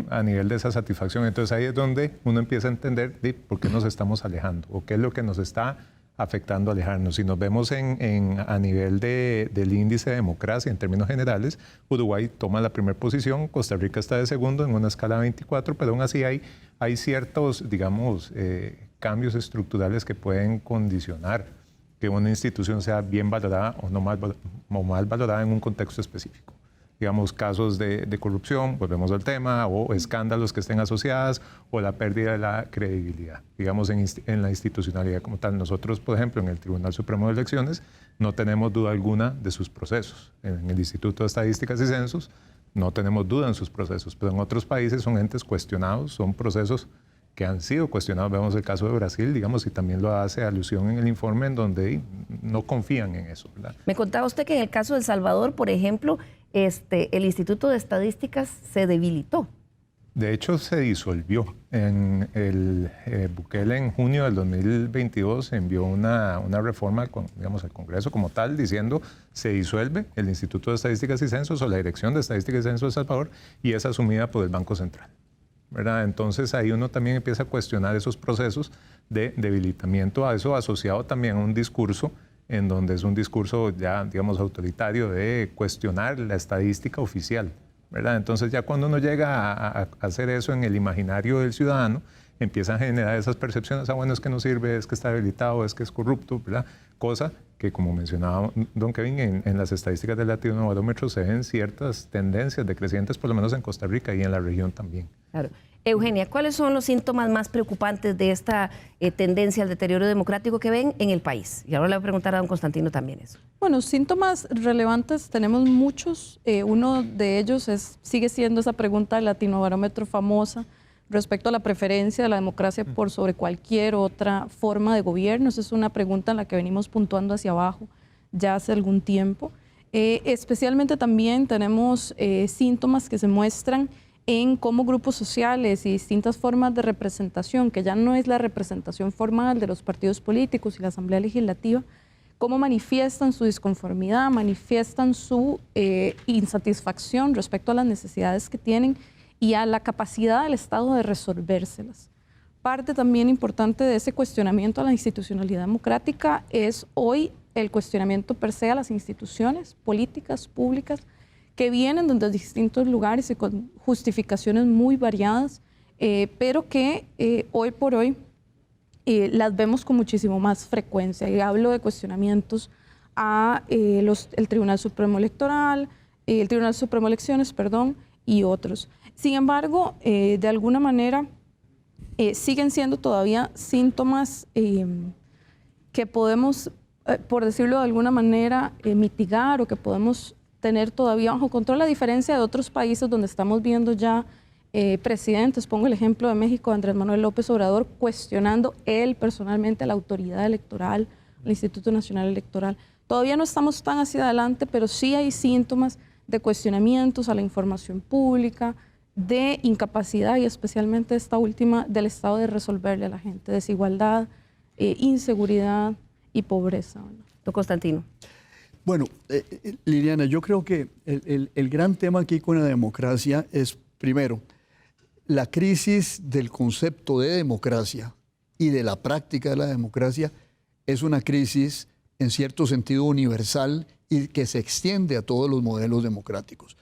A nivel de esa satisfacción. Entonces ahí es donde uno empieza a entender por qué nos estamos alejando o qué es lo que nos está afectando a alejarnos. Si nos vemos a nivel del índice de democracia en términos generales, Uruguay toma la primera posición, Costa Rica está de segundo en una escala 24, pero aún así hay ciertos, digamos, cambios estructurales que pueden condicionar que una institución sea bien valorada o no mal valorada en un contexto específico. Digamos, casos de corrupción, volvemos al tema, o escándalos que estén asociados, o la pérdida de la credibilidad, digamos, en la institucionalidad como tal. Nosotros, por ejemplo, en el Tribunal Supremo de Elecciones, no tenemos duda alguna de sus procesos. En el Instituto de Estadísticas y Censos, no tenemos duda en sus procesos, pero en otros países son entes cuestionados, son procesos que han sido cuestionados. Vemos el caso de Brasil, digamos, y también lo hace alusión en el informe, en donde no confían en eso, ¿verdad? Me contaba usted que en el caso de El Salvador, por ejemplo, el Instituto de Estadísticas se debilitó. De hecho, se disolvió. Bukele en junio del 2022 envió una reforma al Congreso como tal, diciendo se disuelve el Instituto de Estadísticas y Censos o la Dirección de Estadísticas y Censos de El Salvador y es asumida por el Banco Central, ¿verdad? Entonces ahí uno también empieza a cuestionar esos procesos de debilitamiento, a eso asociado también a un discurso en donde es un discurso ya, digamos, autoritario de cuestionar la estadística oficial, ¿verdad? Entonces ya cuando uno llega a hacer eso en el imaginario del ciudadano, empiezan a generar esas percepciones, bueno, es que no sirve, es que está debilitado, es que es corrupto, ¿verdad? Cosa que, como mencionaba don Kevin, en las estadísticas del Latinobarómetro se ven ciertas tendencias decrecientes, por lo menos en Costa Rica y en la región también. Claro. Eugenia, ¿cuáles son los síntomas más preocupantes de esta tendencia al deterioro democrático que ven en el país? Y ahora le voy a preguntar a don Constantino también eso. Bueno, síntomas relevantes tenemos muchos. Uno de ellos sigue siendo esa pregunta del Latinobarómetro famosa respecto a la preferencia de la democracia por sobre cualquier otra forma de gobierno. Esa es una pregunta en la que venimos puntuando hacia abajo ya hace algún tiempo. Especialmente también tenemos síntomas que se muestran en cómo grupos sociales y distintas formas de representación, que ya no es la representación formal de los partidos políticos y la Asamblea Legislativa, cómo manifiestan su disconformidad, manifiestan su insatisfacción respecto a las necesidades que tienen y a la capacidad del Estado de resolvérselas. Parte también importante de ese cuestionamiento a la institucionalidad democrática es hoy el cuestionamiento per se a las instituciones políticas, públicas, que vienen desde distintos lugares y con justificaciones muy variadas, pero que hoy por hoy las vemos con muchísimo más frecuencia. Y hablo de cuestionamientos a el Tribunal Supremo Electoral, el Tribunal Supremo de Elecciones, perdón, y otros. Sin embargo, de alguna manera siguen siendo todavía síntomas que podemos, por decirlo de alguna manera, mitigar o que podemos tener todavía bajo control, a diferencia de otros países donde estamos viendo ya presidentes, pongo el ejemplo de México, Andrés Manuel López Obrador, cuestionando él personalmente a la autoridad electoral, al Instituto Nacional Electoral. Todavía no estamos tan hacia adelante, pero sí hay síntomas de cuestionamientos a la información pública, de incapacidad y especialmente esta última del Estado de resolverle a la gente, desigualdad, inseguridad y pobreza. Don Constantino. Bueno, Liliana, yo creo que el gran tema aquí con la democracia es, primero, la crisis del concepto de democracia y de la práctica de la democracia es una crisis en cierto sentido universal y que se extiende a todos los modelos democráticos.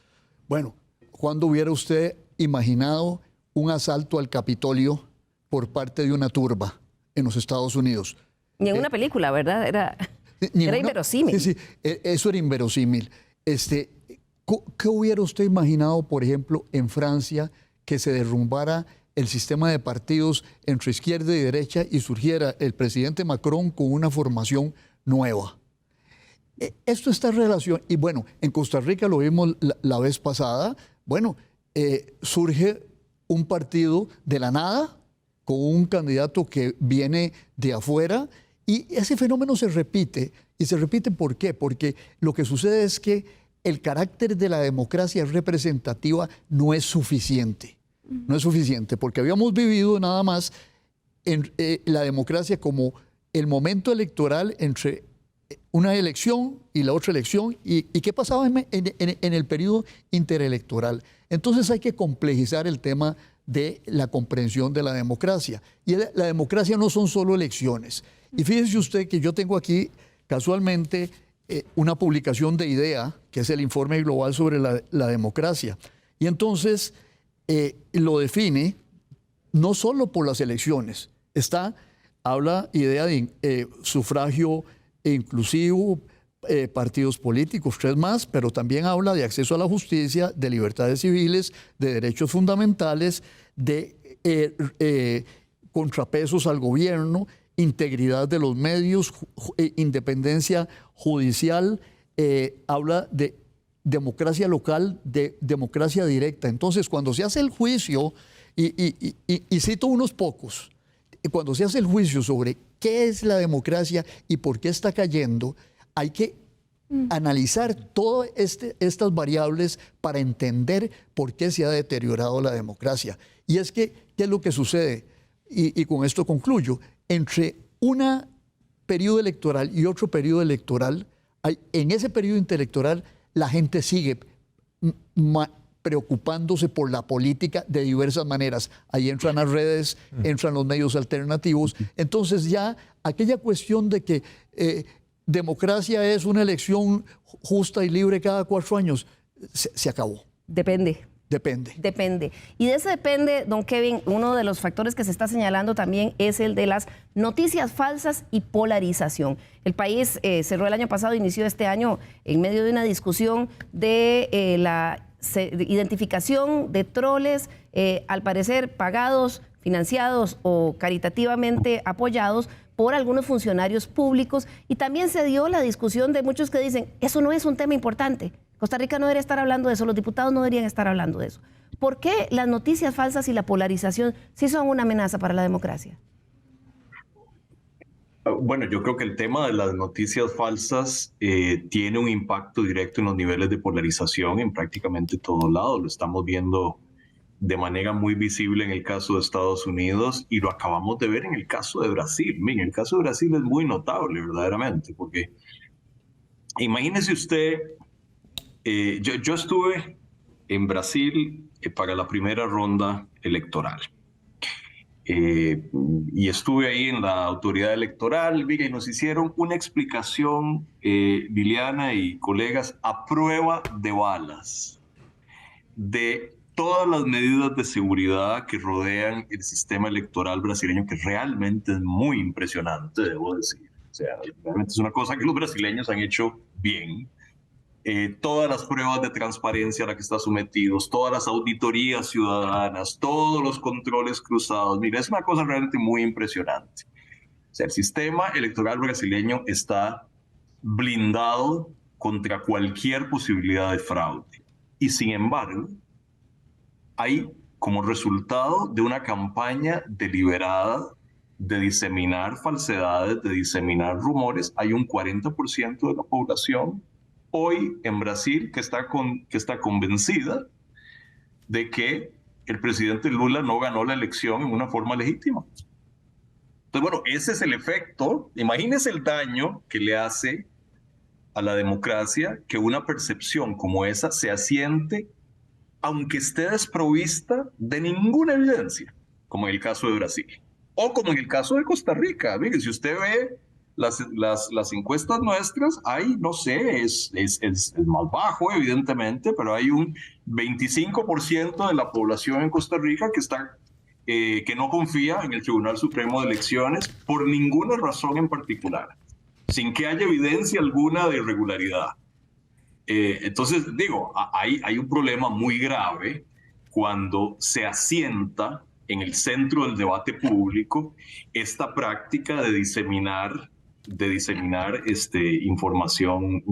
Bueno, ¿cuándo hubiera usted imaginado un asalto al Capitolio por parte de una turba en los Estados Unidos? Ni en una película, ¿verdad? Era inverosímil. Sí, eso era inverosímil. ¿Qué hubiera usted imaginado, por ejemplo, en Francia, que se derrumbara el sistema de partidos entre izquierda y derecha y surgiera el presidente Macron con una formación nueva? Esto está en relación, y bueno, en Costa Rica lo vimos la vez pasada, bueno, surge un partido de la nada con un candidato que viene de afuera. Y ese fenómeno se repite. ¿Y se repite por qué? Porque lo que sucede es que el carácter de la democracia representativa no es suficiente. No es suficiente, porque habíamos vivido nada más en la democracia como el momento electoral entre una elección y la otra elección. ¿Y qué pasaba en el periodo interelectoral? Entonces hay que complejizar el tema de la comprensión de la democracia. Y la democracia no son solo elecciones. Y fíjese usted que yo tengo aquí casualmente una publicación de IDEA, que es el informe global sobre la democracia. Y entonces lo define no solo por las elecciones. Habla IDEA de sufragio inclusivo, partidos políticos, 3 más, pero también habla de acceso a la justicia, de libertades civiles, de derechos fundamentales, de contrapesos al gobierno, integridad de los medios, independencia judicial, habla de democracia local, de democracia directa. Entonces, cuando se hace el juicio, y cito unos pocos, cuando se hace el juicio sobre qué es la democracia y por qué está cayendo, hay que analizar todas estas variables para entender por qué se ha deteriorado la democracia. Y es que, ¿qué es lo que sucede? Y con esto concluyo. Entre un periodo electoral y otro periodo electoral, en ese periodo interelectoral la gente sigue preocupándose por la política de diversas maneras. Ahí entran las redes, entran los medios alternativos. Entonces ya aquella cuestión de que democracia es una elección justa y libre cada 4 años, se acabó. Depende. Depende. Depende. Y de ese depende, don Kevin, uno de los factores que se está señalando también es el de las noticias falsas y polarización. El país cerró el año pasado, inició este año en medio de una discusión de la identificación de troles, al parecer pagados, financiados o caritativamente apoyados por algunos funcionarios públicos, y también se dio la discusión de muchos que dicen, eso no es un tema importante. Costa Rica no debería estar hablando de eso, los diputados no deberían estar hablando de eso. ¿Por qué las noticias falsas y la polarización sí son una amenaza para la democracia? Bueno, yo creo que el tema de las noticias falsas tiene un impacto directo en los niveles de polarización en prácticamente todos lados. Lo estamos viendo de manera muy visible en el caso de Estados Unidos y lo acabamos de ver en el caso de Brasil. Miren, el caso de Brasil es muy notable, verdaderamente, porque imagínese usted, yo estuve en Brasil para la primera ronda electoral. Y estuve ahí en la autoridad electoral, mira, y nos hicieron una explicación, Liliana y colegas, a prueba de balas, de todas las medidas de seguridad que rodean el sistema electoral brasileño, que realmente es muy impresionante, debo decir. O sea, realmente es una cosa que los brasileños han hecho bien. Todas las pruebas de transparencia a las que están sometidos, todas las auditorías ciudadanas, todos los controles cruzados. Mira, es una cosa realmente muy impresionante. O sea, el sistema electoral brasileño está blindado contra cualquier posibilidad de fraude. Y sin embargo, hay como resultado de una campaña deliberada de diseminar falsedades, de diseminar rumores, hay un 40% de la población hoy en Brasil que está convencida de que el presidente Lula no ganó la elección en una forma legítima. Entonces, bueno, ese es el efecto. Imagínese el daño que le hace a la democracia que una percepción como esa se asiente, aunque esté desprovista de ninguna evidencia, como en el caso de Brasil. O como en el caso de Costa Rica. Mire, si usted ve las encuestas nuestras, hay, no sé, es más bajo, evidentemente, pero hay un 25% de la población en Costa Rica que no confía en el Tribunal Supremo de Elecciones por ninguna razón en particular, sin que haya evidencia alguna de irregularidad. Entonces, digo, hay un problema muy grave cuando se asienta en el centro del debate público esta práctica de diseminar información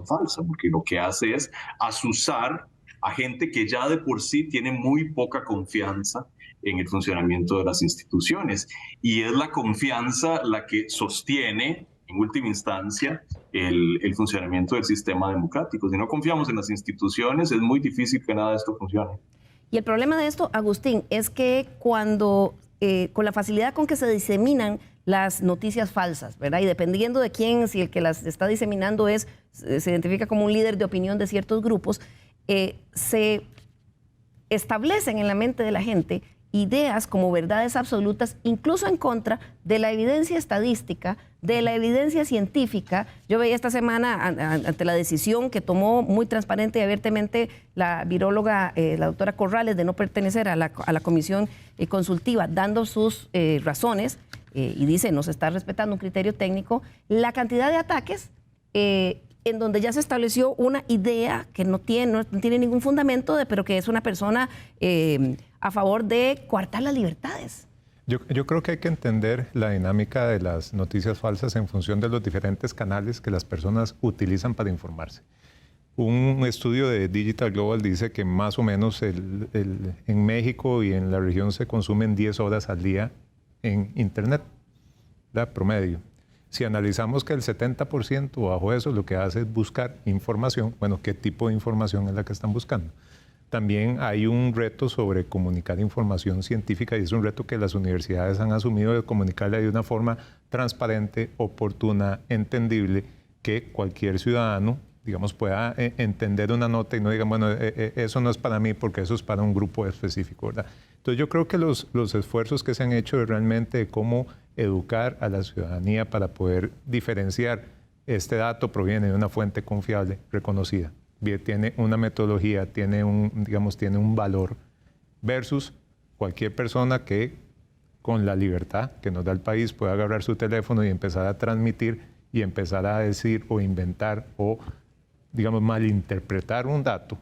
falsa, porque lo que hace es asusar a gente que ya de por sí tiene muy poca confianza en el funcionamiento de las instituciones, y es la confianza la que sostiene en última instancia el funcionamiento del sistema democrático. Si no confiamos en las instituciones, es muy difícil que nada de esto funcione. Y el problema de esto, Agustín, es que cuando, con la facilidad con que se diseminan las noticias falsas, ¿verdad? Y dependiendo de quién, si el que las está diseminando se identifica como un líder de opinión de ciertos grupos, se establecen en la mente de la gente ideas como verdades absolutas, incluso en contra de la evidencia estadística, de la evidencia científica. Yo veía esta semana, ante la decisión que tomó muy transparente y abiertamente la viróloga, la doctora Corrales, de no pertenecer a la comisión consultiva, dando sus razones, y dice, no se está respetando un criterio técnico, la cantidad de ataques en donde ya se estableció una idea que no tiene ningún fundamento, pero que es una persona a favor de coartar las libertades. Yo creo que hay que entender la dinámica de las noticias falsas en función de los diferentes canales que las personas utilizan para informarse. Un estudio de Digital Global dice que más o menos en México y en la región se consumen 10 horas al día en Internet, ¿verdad? Promedio. Si analizamos que el 70% bajo eso lo que hace es buscar información, bueno, ¿qué tipo de información es la que están buscando? También hay un reto sobre comunicar información científica, y es un reto que las universidades han asumido, de comunicarla de una forma transparente, oportuna, entendible, que cualquier ciudadano, digamos, pueda entender una nota y no digan, bueno, eso no es para mí porque eso es para un grupo específico, ¿verdad? Entonces yo creo que los esfuerzos que se han hecho realmente de cómo educar a la ciudadanía para poder diferenciar este dato proviene de una fuente confiable, reconocida. Tiene una metodología, tiene un valor, versus cualquier persona que con la libertad que nos da el país pueda agarrar su teléfono y empezar a transmitir y empezar a decir o inventar o, digamos, malinterpretar un dato.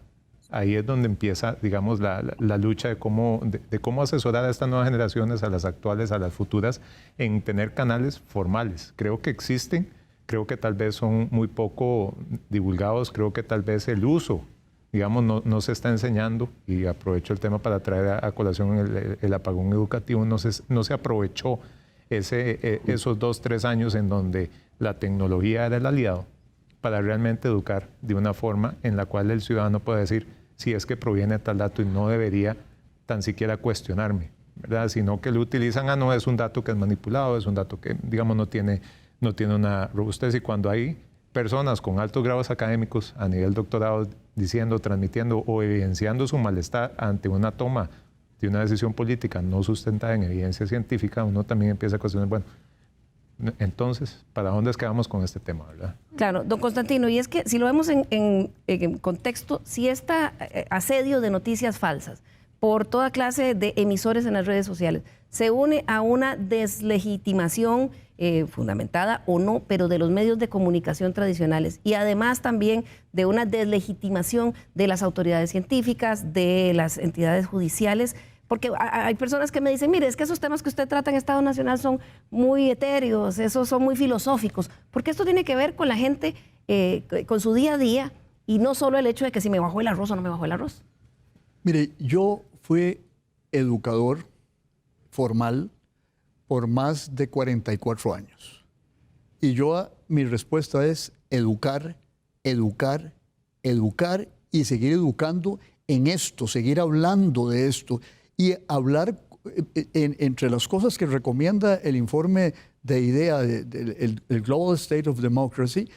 Ahí es donde empieza, digamos, la lucha de cómo asesorar a estas nuevas generaciones, a las actuales, a las futuras, en tener canales formales. Creo que existen, creo que tal vez son muy poco divulgados, creo que tal vez el uso, digamos, no se está enseñando, y aprovecho el tema para traer a colación el apagón educativo, no se aprovechó esos 2, 3 años en donde la tecnología era el aliado para realmente educar de una forma en la cual el ciudadano puede decir si es que proviene de tal dato y no debería tan siquiera cuestionarme, ¿verdad? Sino que lo utilizan, no, es un dato que es manipulado, es un dato que, digamos, no tiene una robustez. Y cuando hay personas con altos grados académicos a nivel doctorado diciendo, transmitiendo o evidenciando su malestar ante una toma de una decisión política no sustentada en evidencia científica, uno también empieza a cuestionar, bueno, entonces, ¿para dónde es que vamos con este tema, verdad? Claro, don Constantino, y es que si lo vemos en contexto, si este asedio de noticias falsas por toda clase de emisores en las redes sociales se une a una deslegitimación fundamentada o no, pero de los medios de comunicación tradicionales, y además también de una deslegitimación de las autoridades científicas, de las entidades judiciales, porque hay personas que me dicen, mire, es que esos temas que usted trata en Estado Nacional son muy etéreos, esos son muy filosóficos, porque esto tiene que ver con la gente, con su día a día, y no solo el hecho de que si me bajó el arroz o no me bajó el arroz. Mire, yo fui educador formal por más de 44 años. Y mi respuesta es educar, educar, educar y seguir educando en esto, seguir hablando de esto. Y hablar entre las cosas que recomienda el informe de IDEA, el Global State of Democracy,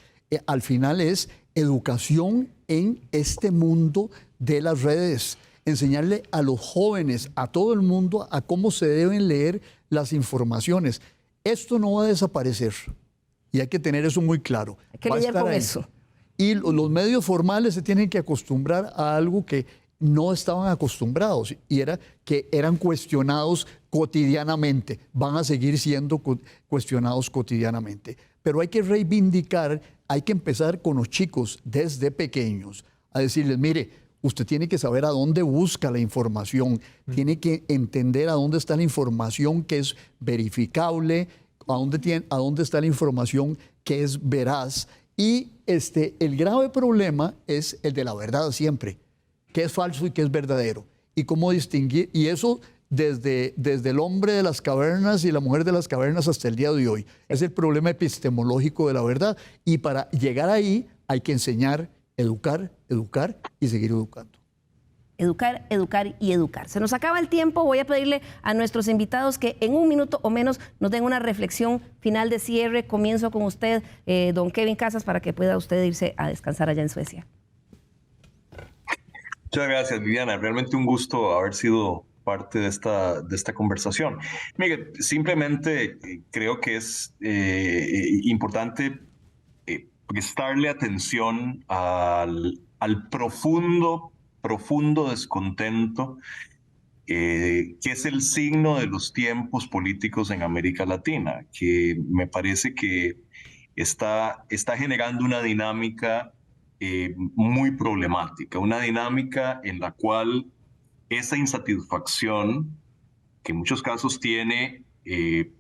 al final es educación en este mundo de las redes. Enseñarle a los jóvenes, a todo el mundo, a cómo se deben leer las informaciones. Esto no va a desaparecer y hay que tener eso muy claro. Hay que lidiar con eso. Y los medios formales se tienen que acostumbrar a algo que no estaban acostumbrados, y era que eran cuestionados cotidianamente, van a seguir siendo cuestionados cotidianamente. Pero hay que reivindicar, hay que empezar con los chicos desde pequeños, a decirles, mire, usted tiene que saber a dónde busca la información, tiene que entender a dónde está la información que es verificable, a dónde está la información que es veraz. Y el grave problema es el de la verdad siempre. Qué es falso y qué es verdadero, y cómo distinguir, y eso desde el hombre de las cavernas y la mujer de las cavernas hasta el día de hoy. Es el problema epistemológico de la verdad, y para llegar ahí hay que enseñar, educar, educar y seguir educando. Educar, educar y educar. Se nos acaba el tiempo, voy a pedirle a nuestros invitados que en 1 minuto o menos nos den una reflexión final de cierre. Comienzo con usted, don Kevin Casas, para que pueda usted irse a descansar allá en Suecia. Muchas gracias, Viviana. Realmente un gusto haber sido parte de esta conversación. Mire, simplemente creo que es importante prestarle atención al profundo descontento que es el signo de los tiempos políticos en América Latina, que me parece que está generando una dinámica muy problemática, una dinámica en la cual esa insatisfacción, que en muchos casos tiene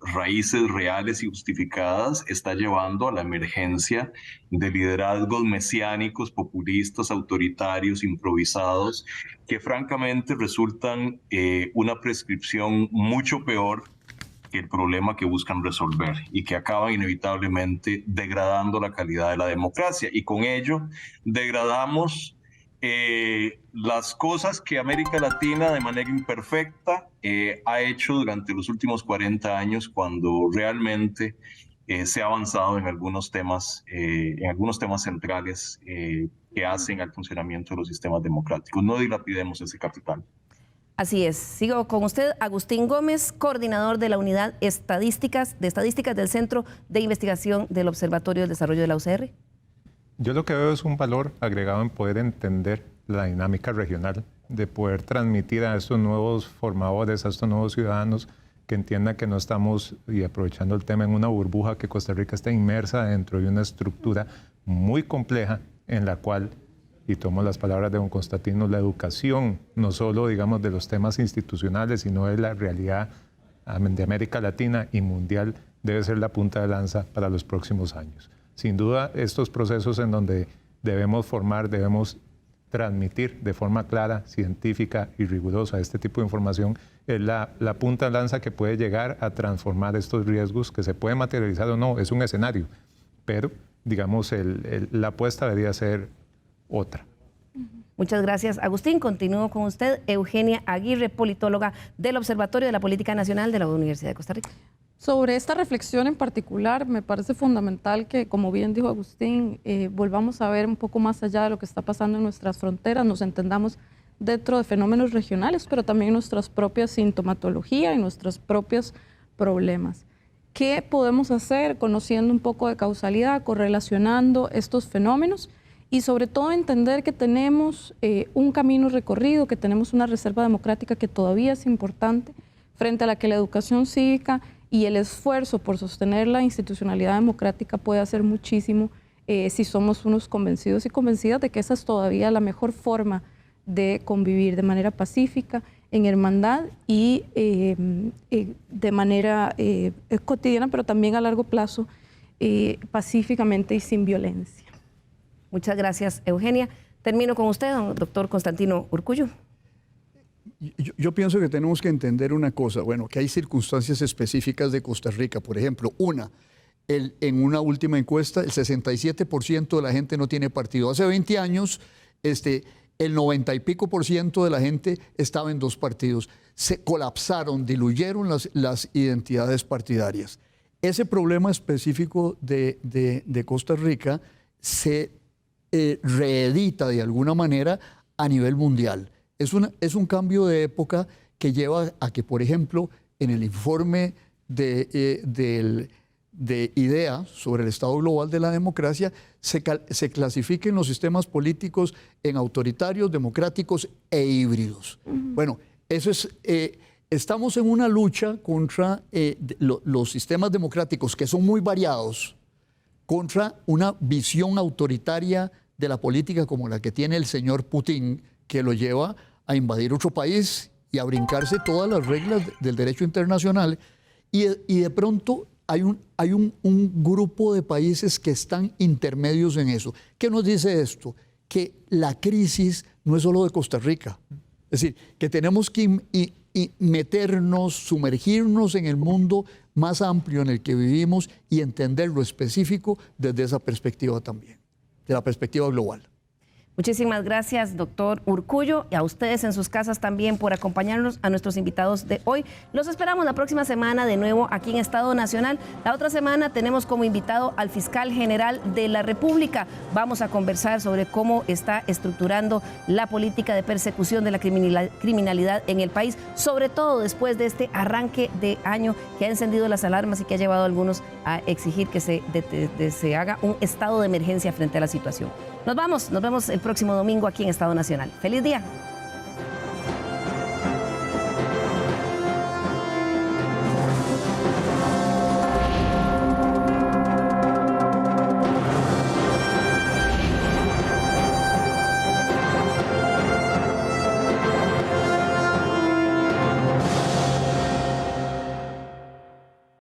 raíces reales y justificadas, está llevando a la emergencia de liderazgos mesiánicos, populistas, autoritarios, improvisados, que francamente resultan una prescripción mucho peor que el problema que buscan resolver, y que acaban inevitablemente degradando la calidad de la democracia, y con ello degradamos las cosas que América Latina de manera imperfecta ha hecho durante los últimos 40 años, cuando realmente se ha avanzado en algunos temas centrales que hacen al funcionamiento de los sistemas democráticos. No dilapidemos ese capital. Así es. Sigo con usted, Agustín Gómez, coordinador de la Unidad de Estadísticas del Centro de Investigación del Observatorio del Desarrollo de la UCR. Yo lo que veo es un valor agregado en poder entender la dinámica regional, de poder transmitir a estos nuevos formadores, a estos nuevos ciudadanos, que entiendan que no estamos, y aprovechando el tema, en una burbuja, que Costa Rica está inmersa dentro de una estructura muy compleja en la cual, y tomo las palabras de don Constantino, la educación, no solo, digamos, de los temas institucionales, sino de la realidad de América Latina y mundial, debe ser la punta de lanza para los próximos años. Sin duda, estos procesos en donde debemos formar, debemos transmitir de forma clara, científica y rigurosa este tipo de información, es la punta de lanza que puede llegar a transformar estos riesgos, que se pueden materializar o no, es un escenario, pero, digamos, la apuesta debería ser otra. Muchas gracias, Agustín. Continúo con usted, Eugenia Aguirre, politóloga del Observatorio de la Política Nacional de la Universidad de Costa Rica. Sobre esta reflexión en particular, me parece fundamental que, como bien dijo Agustín, volvamos a ver un poco más allá de lo que está pasando en nuestras fronteras, nos entendamos dentro de fenómenos regionales, pero también nuestras propias sintomatologías y nuestros propios problemas. ¿Qué podemos hacer conociendo un poco de causalidad, correlacionando estos fenómenos? Y sobre todo entender que tenemos un camino recorrido, que tenemos una reserva democrática que todavía es importante, frente a la que la educación cívica y el esfuerzo por sostener la institucionalidad democrática puede hacer muchísimo si somos unos convencidos y convencidas de que esa es todavía la mejor forma de convivir de manera pacífica, en hermandad y de manera cotidiana, pero también a largo plazo, pacíficamente y sin violencia. Muchas gracias, Eugenia. Termino con usted, doctor Constantino Urcullu. Yo pienso que tenemos que entender una cosa, bueno, que hay circunstancias específicas de Costa Rica. Por ejemplo, en una última encuesta, el 67% de la gente no tiene partido. Hace 20 años, el 90 y pico % de la gente estaba en 2 partidos. Se colapsaron, diluyeron las identidades partidarias. Ese problema específico de Costa Rica se reedita de alguna manera a nivel mundial. Es un cambio de época que lleva a que, por ejemplo, en el informe de IDEA sobre el estado global de la democracia, se clasifiquen los sistemas políticos en autoritarios, democráticos e híbridos. Bueno, eso es... estamos en una lucha contra los sistemas democráticos, que son muy variados, contra una visión autoritaria de la política como la que tiene el señor Putin, que lo lleva a invadir otro país y a brincarse todas las reglas del derecho internacional. Y de pronto hay un grupo de países que están intermedios en eso. ¿Qué nos dice esto? Que la crisis no es solo de Costa Rica. Es decir, que tenemos que meternos, sumergirnos en el mundo más amplio en el que vivimos y entender lo específico desde esa perspectiva también, de la perspectiva global. Muchísimas gracias, doctor Urcullu, y a ustedes en sus casas también por acompañarnos, a nuestros invitados de hoy. Los esperamos la próxima semana de nuevo aquí en Estado Nacional. La otra semana tenemos como invitado al fiscal general de la República. Vamos a conversar sobre cómo está estructurando la política de persecución de la criminalidad en el país, sobre todo después de este arranque de año que ha encendido las alarmas y que ha llevado a algunos a exigir que se haga un estado de emergencia frente a la situación. Nos vemos el próximo domingo aquí en Estado Nacional. ¡Feliz día!